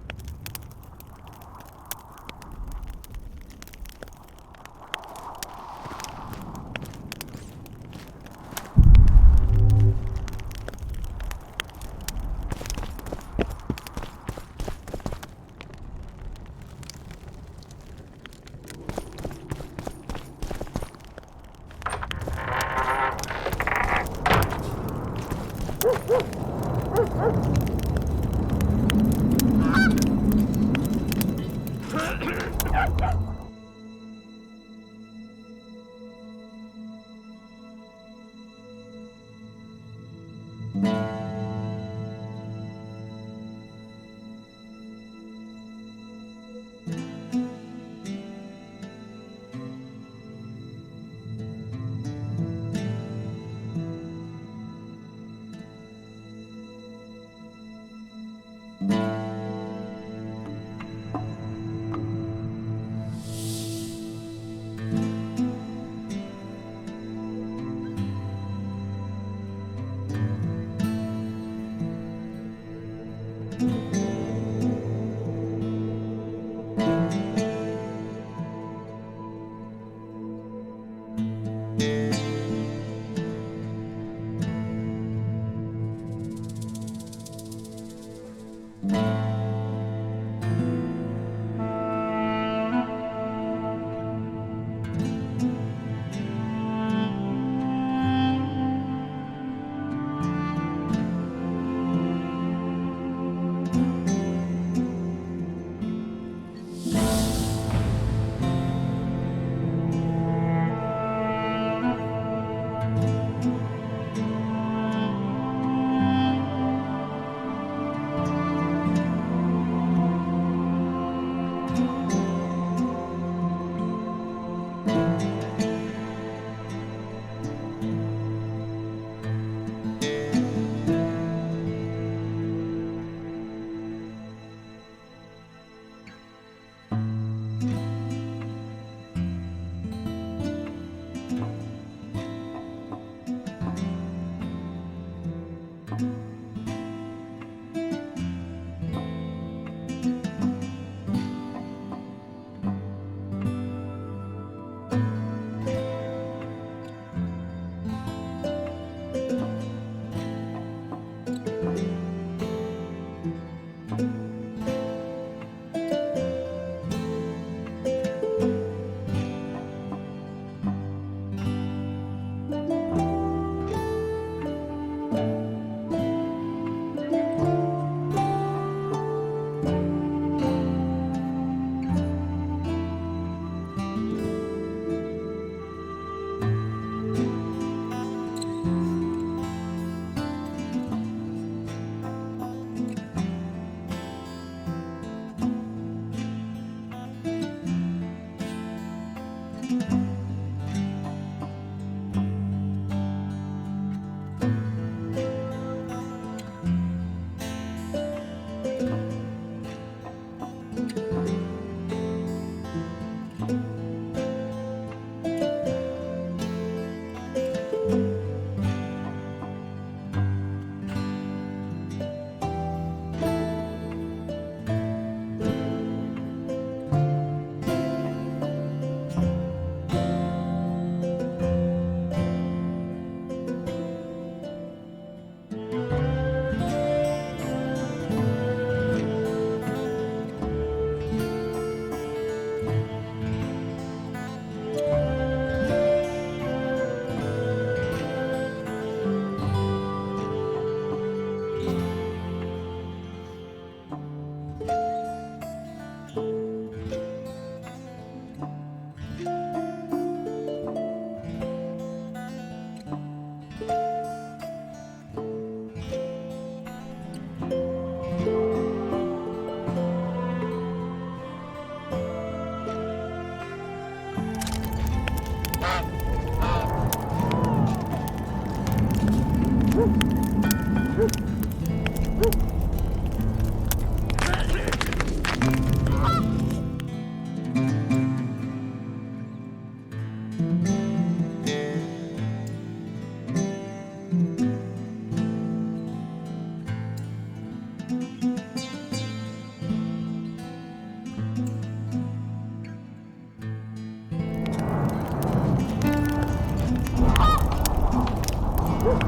What's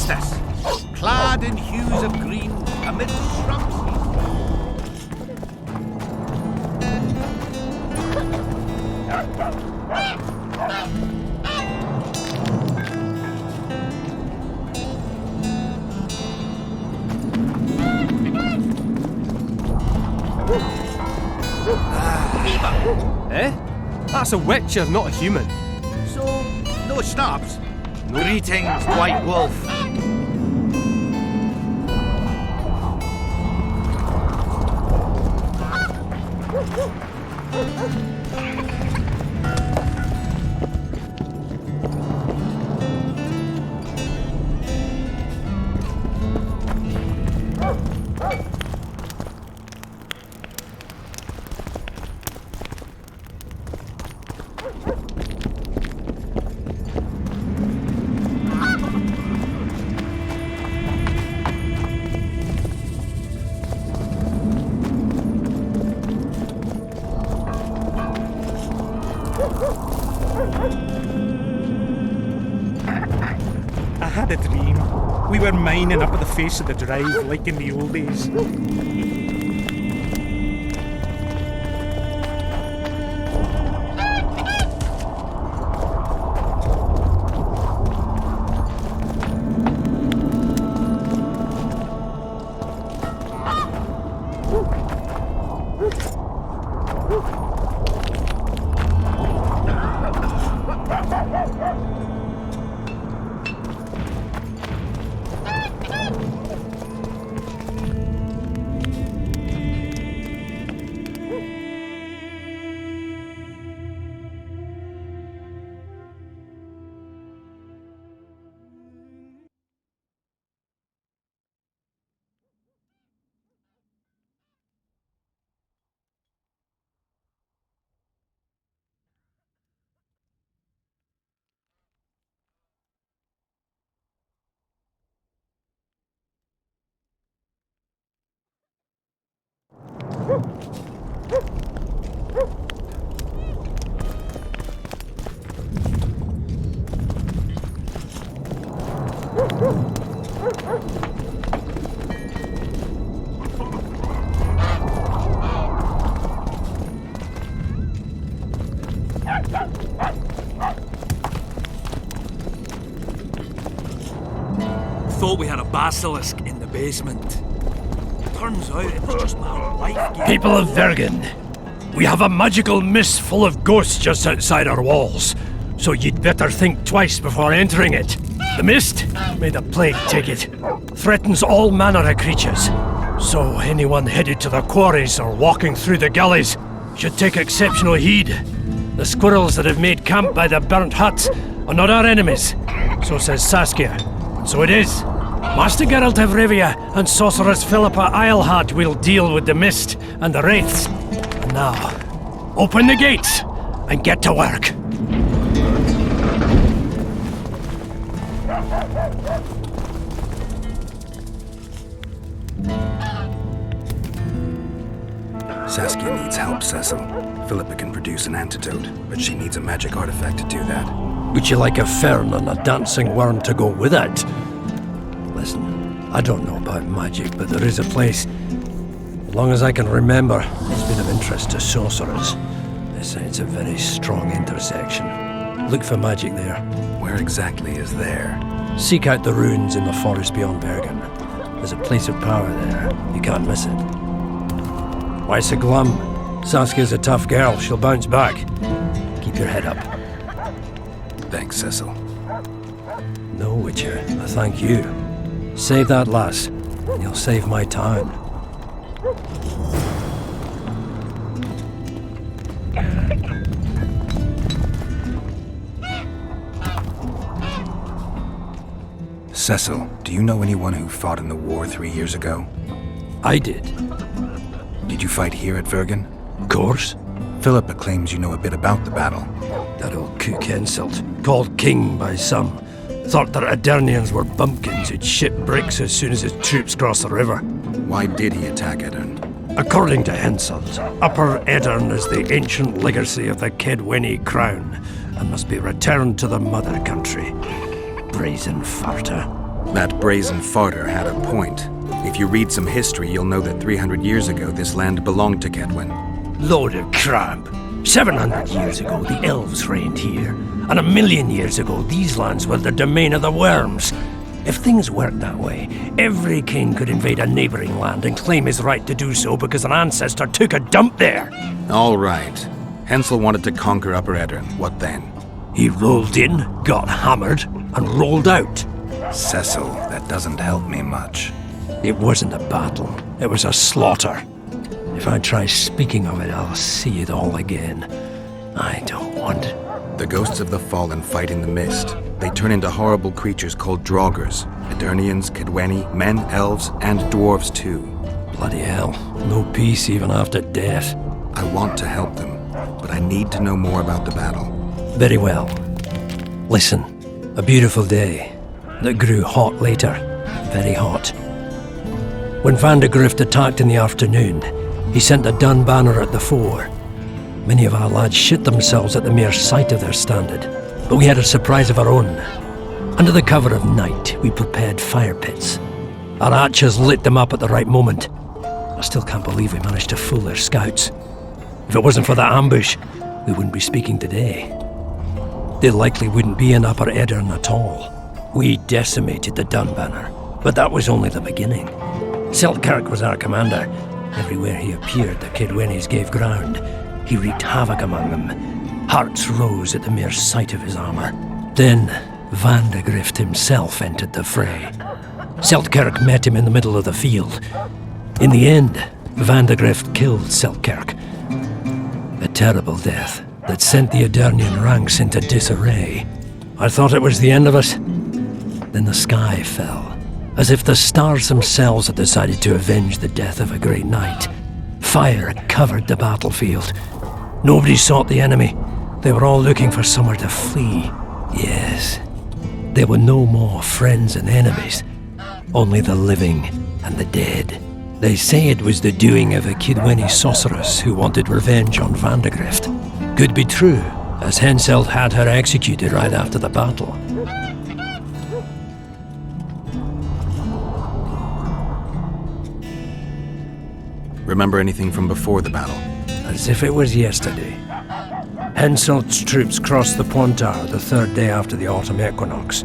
this? Clad in hues of green amid shrubs. Eh? That's a witcher, not a human. So, no snobs. Greetings, White Wolf. I had a dream. We were mining up at the face of the drive like in the old days. Thought we had a basilisk in the basement. Turns out it was just my wife. People of Vergen, we have a magical mist full of ghosts just outside our walls, so you'd better think twice before entering it. The mist, may the plague take it, threatens all manner of creatures. So anyone headed to the quarries or walking through the gullies should take exceptional heed. The squirrels that have made camp by the burnt huts are not our enemies, so says Saskia, and so it is. Master Geralt of Rivia and Sorceress Philippa Eilhart will deal with the mist and the wraiths. And now, open the gates and get to work. Saskia needs help, Cecil. Philippa can produce an antidote, but she needs a magic artifact to do that. Would you like a fern and a dancing worm to go with it? Listen, I don't know about magic, but there is a place, as long as I can remember, it's been of interest to sorcerers. They say it's a very strong intersection. Look for magic there. Where exactly is there? Seek out the ruins in the forest beyond Bergen. There's a place of power there. You can't miss it. Why so glum? Saskia's a tough girl. She'll bounce back. Keep your head up. Thanks, Cecil. No, Witcher. I thank you. Save that lass, and you'll save my town. Cecil, do you know anyone who fought in the war 3 years ago? I did. Did you fight here at Vergen? Of course. Philippa claims you know a bit about the battle. That old cook Henselt, called king by some, thought that Aedirnians were bumpkins who'd ship bricks as soon as his troops crossed the river. Why did he attack Aedirn? According to Henselt, Upper Aedirn is the ancient legacy of the Kedweni crown and must be returned to the mother country. Brazen farter. That brazen farter had a point. If you read some history, you'll know that 300 years ago this land belonged to Kedwen. Load of crap. 700 years ago, the elves reigned here, and 1,000,000 years ago, these lands were the domain of the worms. If things worked that way, every king could invade a neighboring land and claim his right to do so because an ancestor took a dump there. All right. Hensel wanted to conquer Upper Aedirn. What then? He rolled in, got hammered, and rolled out. Cecil, that doesn't help me much. It wasn't a battle. It was a slaughter. If I try speaking of it, I'll see it all again. I don't want. The ghosts of the fallen fight in the mist. They turn into horrible creatures called Draugrs. Aedirnians, Kedweni, men, elves, and dwarves too. Bloody hell. No peace even after death. I want to help them, but I need to know more about the battle. Very well. Listen. A beautiful day that grew hot later. Very hot. When Vandegrift attacked in the afternoon, he sent a dun banner at the fore. Many of our lads shit themselves at the mere sight of their standard, but we had a surprise of our own. Under the cover of night, we prepared fire pits. Our archers lit them up at the right moment. I still can't believe we managed to fool their scouts. If it wasn't for that ambush, we wouldn't be speaking today. They likely wouldn't be in Upper Aedirn at all. We decimated the dun banner, but that was only the beginning. Selkirk was our commander. Everywhere he appeared, the Kedwenis gave ground. He wreaked havoc among them. Hearts rose at the mere sight of his armour. Then, Vandegrift himself entered the fray. Selkirk met him in the middle of the field. In the end, Vandegrift killed Selkirk. A terrible death that sent the Aedirnian ranks into disarray. I thought it was the end of us. Then the sky fell, as if the stars themselves had decided to avenge the death of a great knight. Fire covered the battlefield. Nobody sought the enemy. They were all looking for somewhere to flee. Yes, there were no more friends and enemies, only the living and the dead. They say it was the doing of a Kedweni sorceress who wanted revenge on Vandegrift. Could be true, as Henselt had her executed right after the battle. Remember anything from before the battle? As if it was yesterday. Henselt's troops crossed the Pontard the third day after the autumn equinox.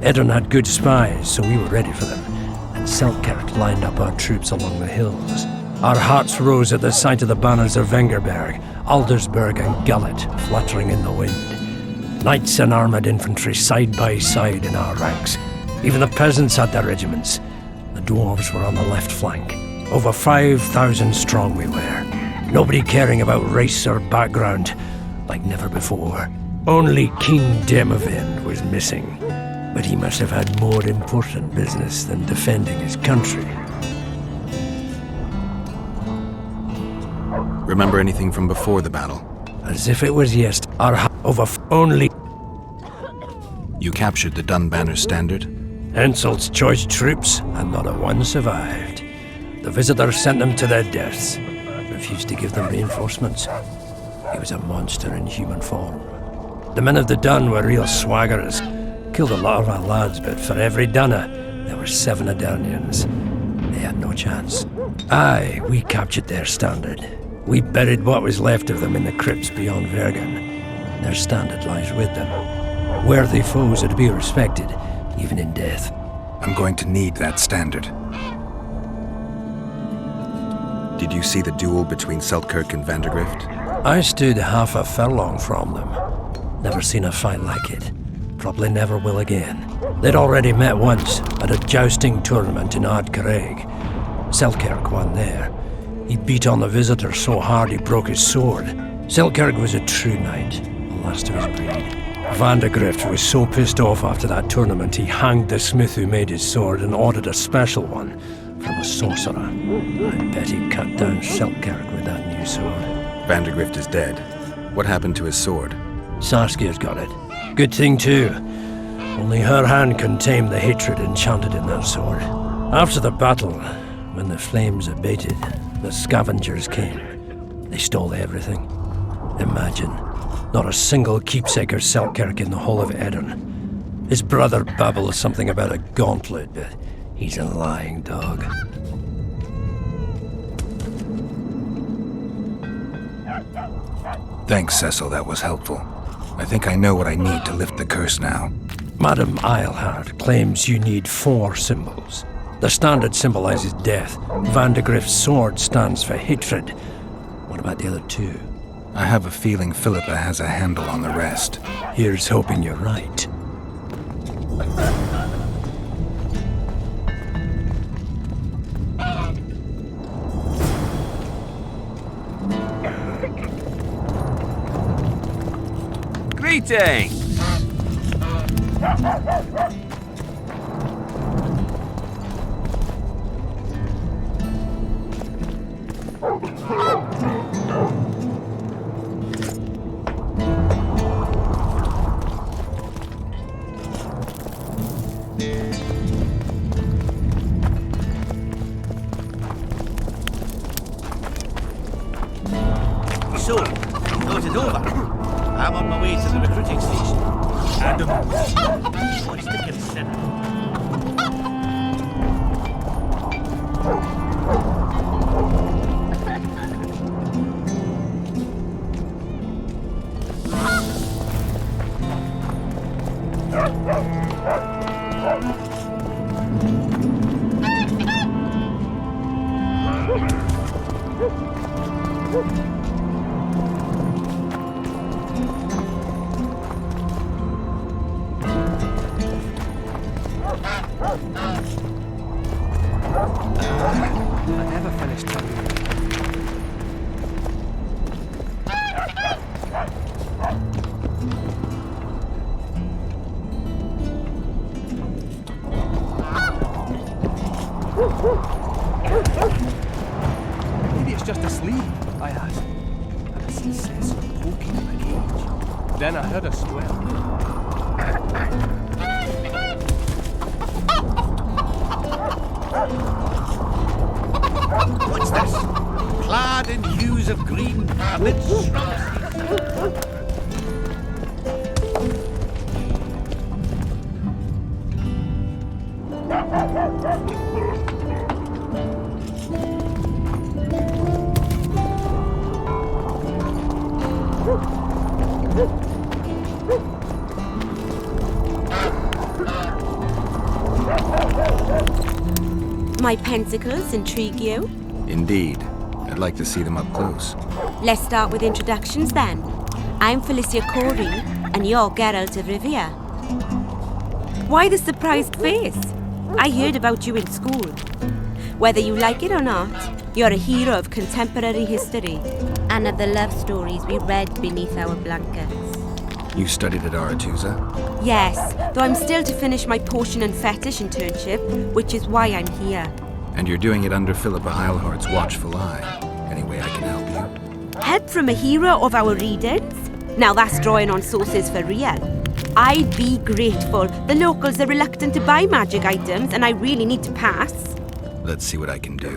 Aedirn had good spies, so we were ready for them, and Selkirk lined up our troops along the hills. Our hearts rose at the sight of the banners of Vengerberg, Aldersberg and Gullet fluttering in the wind. Knights and armoured infantry side by side in our ranks. Even the peasants had their regiments. The dwarves were on the left flank. Over 5,000 strong we were. Nobody caring about race or background, like never before. Only King Demavend was missing, but he must have had more important business than defending his country. Remember anything from before the battle? As if it was yesterday. Only... You captured the Dun Banner standard? Henselt's choice troops, and not a one survived. The visitors sent them to their deaths, refused to give them reinforcements. He was a monster in human form. The men of the Dun were real swaggerers. Killed a lot of our lads, but for every Dunner, there were 7 Aedirnians. They had no chance. Aye, we captured their standard. We buried what was left of them in the crypts beyond Vergen. Their standard lies with them. Worthy foes are to be respected, even in death. I'm going to need that standard. Did you see the duel between Selkirk and Vandegrift? I stood half a furlong from them. Never seen a fight like it. Probably never will again. They'd already met once at a jousting tournament in Ardcarreg. Selkirk won there. He beat on the visitor so hard he broke his sword. Selkirk was a true knight, the last of his breed. Vandegrift was so pissed off after that tournament he hanged the smith who made his sword and ordered a special one from a sorcerer. I bet he cut down Selkirk with that new sword. Vandergrift is dead. What happened to his sword? Saskia's got it. Good thing, too. Only her hand can tame the hatred enchanted in that sword. After the battle, when the flames abated, the scavengers came. They stole everything. Imagine, not a single keepsake or Selkirk in the whole of Aedirn. His brother babbles something about a gauntlet, but he's a lying dog. Thanks, Cecil, that was helpful. I think I know what I need to lift the curse now. Madame Eilhard claims you need 4 symbols. The standard symbolizes death. Vandergrift's sword stands for hatred. What about the other 2? I have a feeling Philippa has a handle on the rest. Here's hoping you're right. Greetings! So, thought it over. I'm on my way to the recruiting station. Adam, what's to consider? I never finished telling you. Maybe it's just asleep, I asked. And I see Cecil poking in the cage. Then I heard a swear. What's this? Clad in hues of green amid shrubs. My pentacles intrigue you? Indeed. I'd like to see them up close. Let's start with introductions then. I'm Felicia Corey, and you're Geralt of Rivia. Why the surprised face? I heard about you in school. Whether you like it or not, you're a hero of contemporary history and of the love stories we read beneath our blankets. You studied at Aretusa? Yes, though I'm still to finish my potion and fetish internship, which is why I'm here. And you're doing it under Philippa Eilhardt's watchful eye. Any way I can help you? Help from a hero of our readings? Now that's drawing on sources for real. I'd be grateful. The locals are reluctant to buy magic items, and I really need to pass. Let's see what I can do.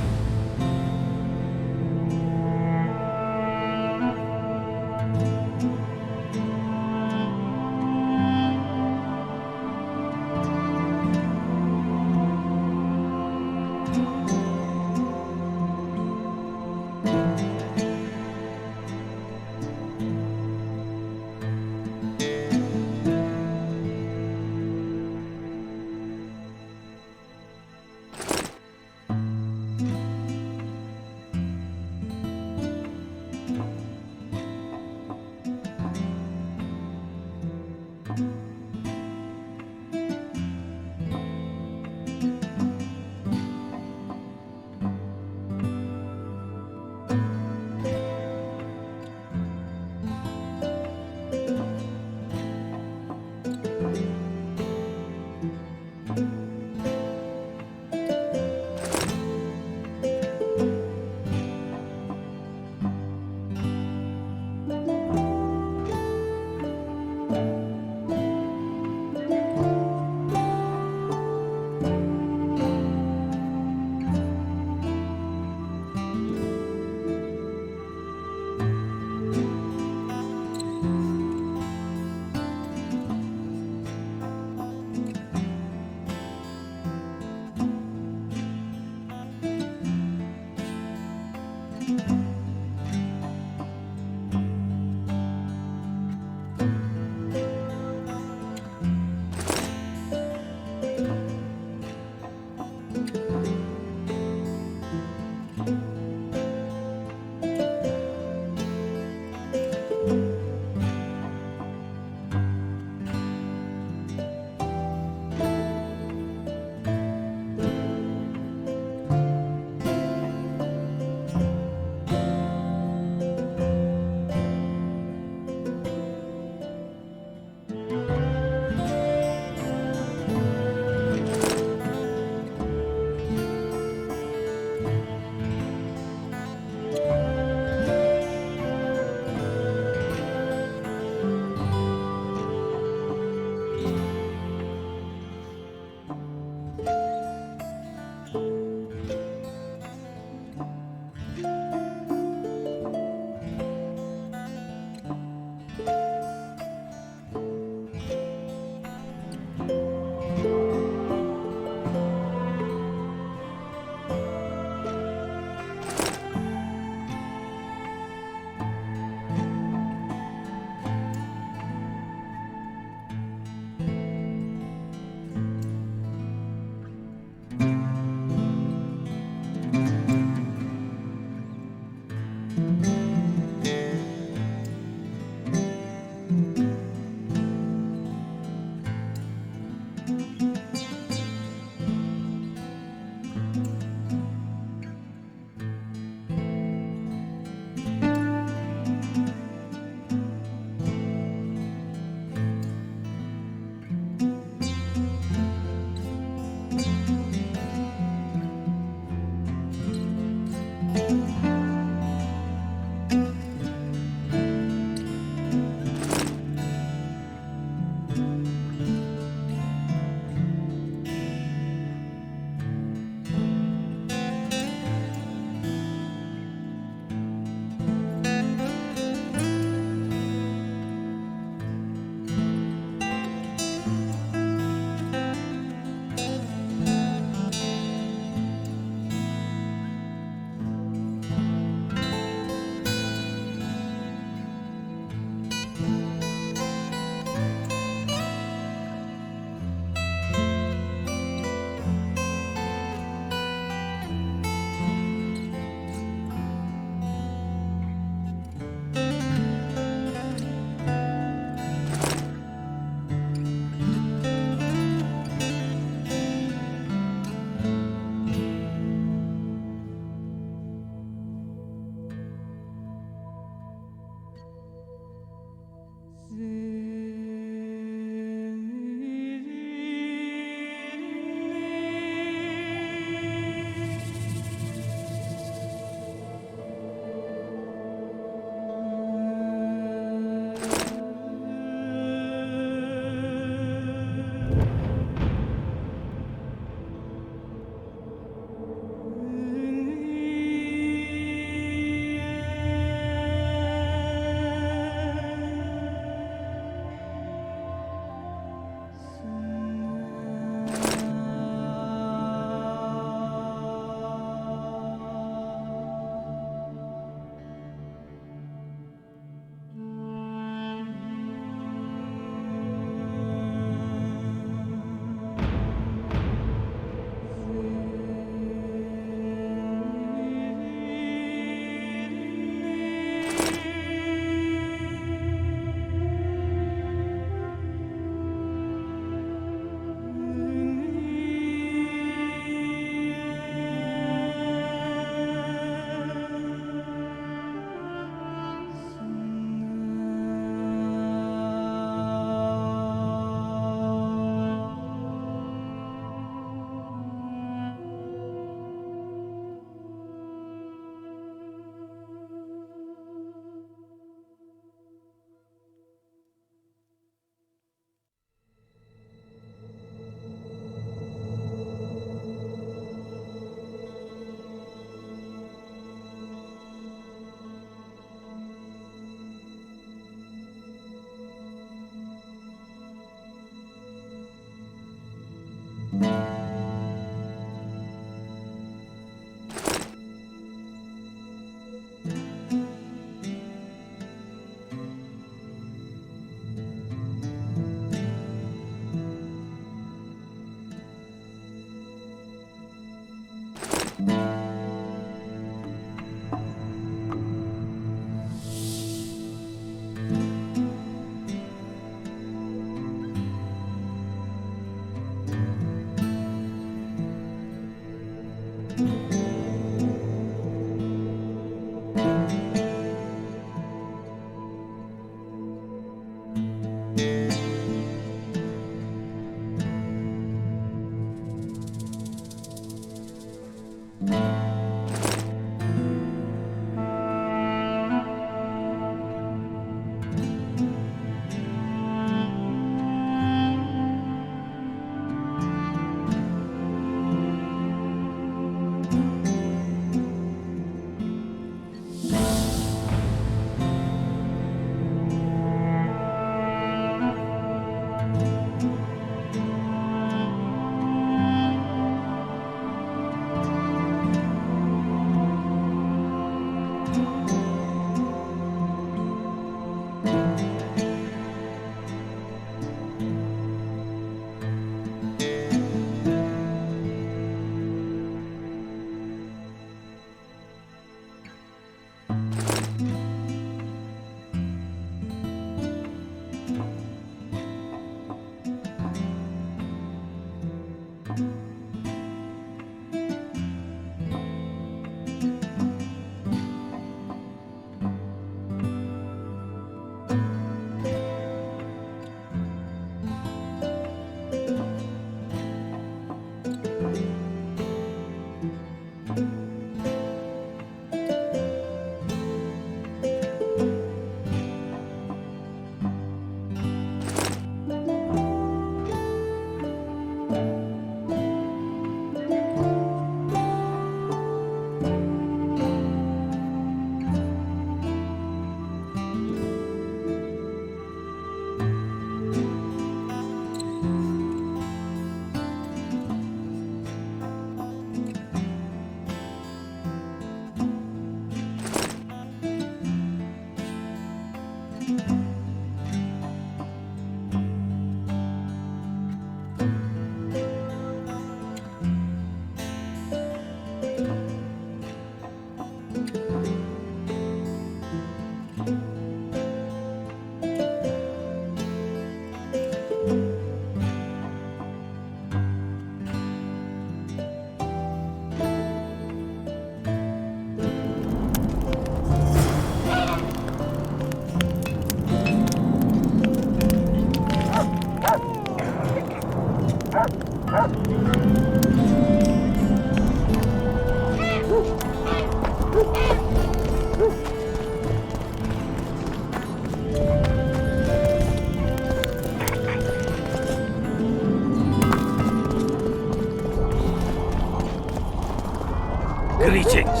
Greetings.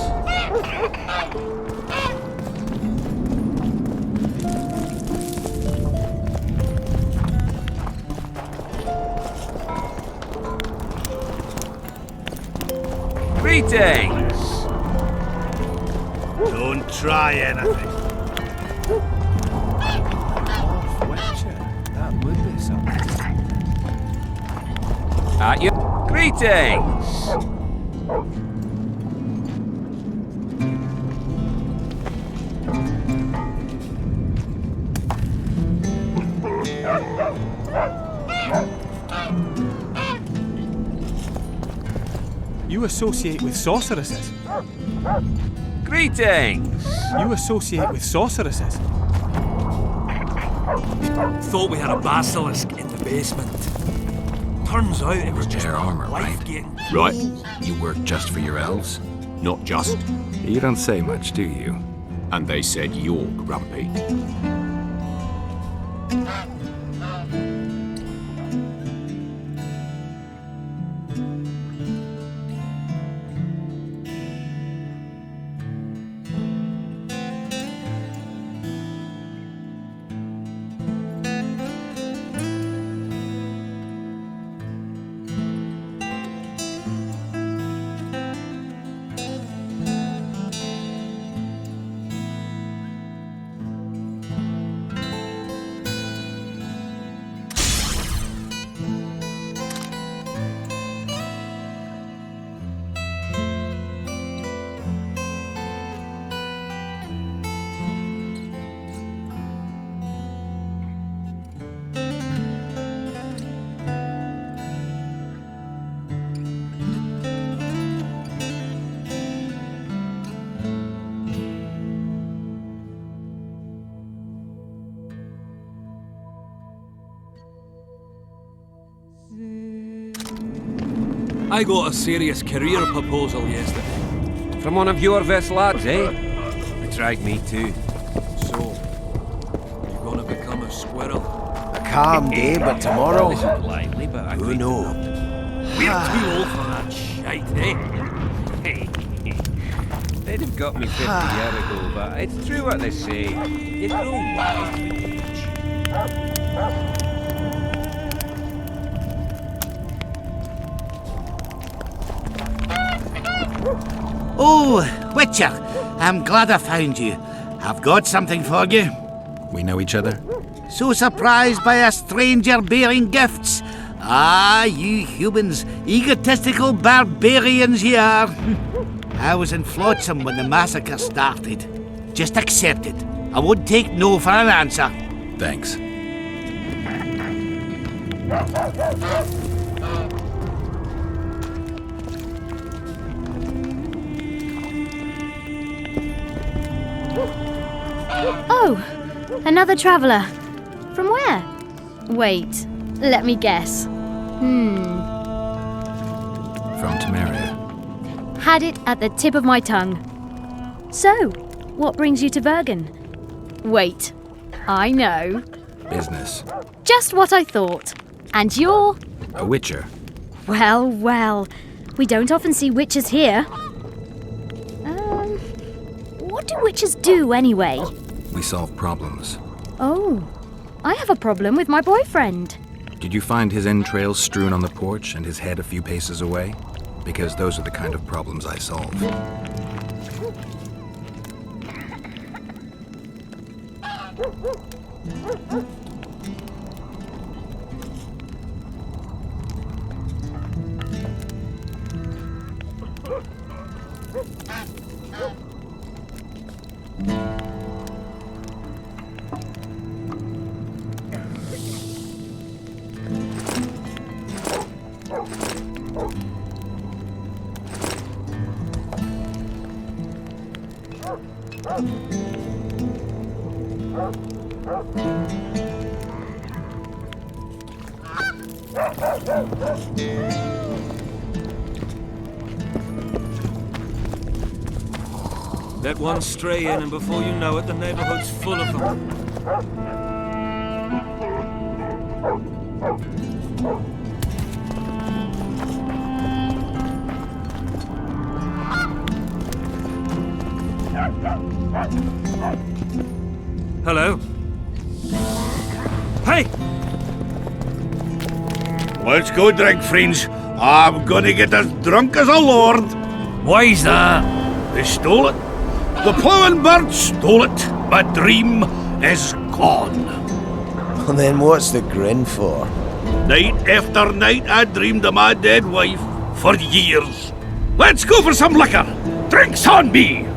Greetings! Don't try anything. That would be something. At you. Greetings! You associate with sorceresses. Greetings! You associate with sorceresses. Thought we had a basilisk in the basement. Turns out it was just Their armor, right? life-gain. Right. You work just for your elves? Not just. You don't say much, do you? And they said you're grumpy. I got a serious career proposal yesterday. From one of your vest lads, eh? They tried me too. So, you gonna become a squirrel? A calm day, but tomorrow, Listen politely, but I who knows? We're too old for that shite, eh? They'd have got me 50 years ago, but it's true what they say. You grow wise with age. Oh, Witcher, I'm glad I found you. I've got something for you. We know each other? So surprised by a stranger bearing gifts? Ah, you humans, egotistical barbarians you are. I was in Flotsam when the massacre started. Just accept it. I won't take no for an answer. Thanks. Oh, another traveller. From where? Wait, let me guess. From Temeria. Had it at the tip of my tongue. So, what brings you to Bergen? Wait, I know. Business. Just what I thought. And you're? A witcher. Well, well. We don't often see witches here. What do witches do anyway? We solve problems. Oh, I have a problem with my boyfriend. Did you find his entrails strewn on the porch and his head a few paces away? Because those are the kind of problems I solve. Let one stray in, and before you know it, the neighborhood's full of them. Hello. Hey! Let's go drink, friends. I'm gonna get as drunk as a lord. Why's that? They stole it. The plowing bird stole it. My dream is gone. And then what's the grin for? Night after night I dreamed of my dead wife for years. Let's go for some liquor. Drinks on me!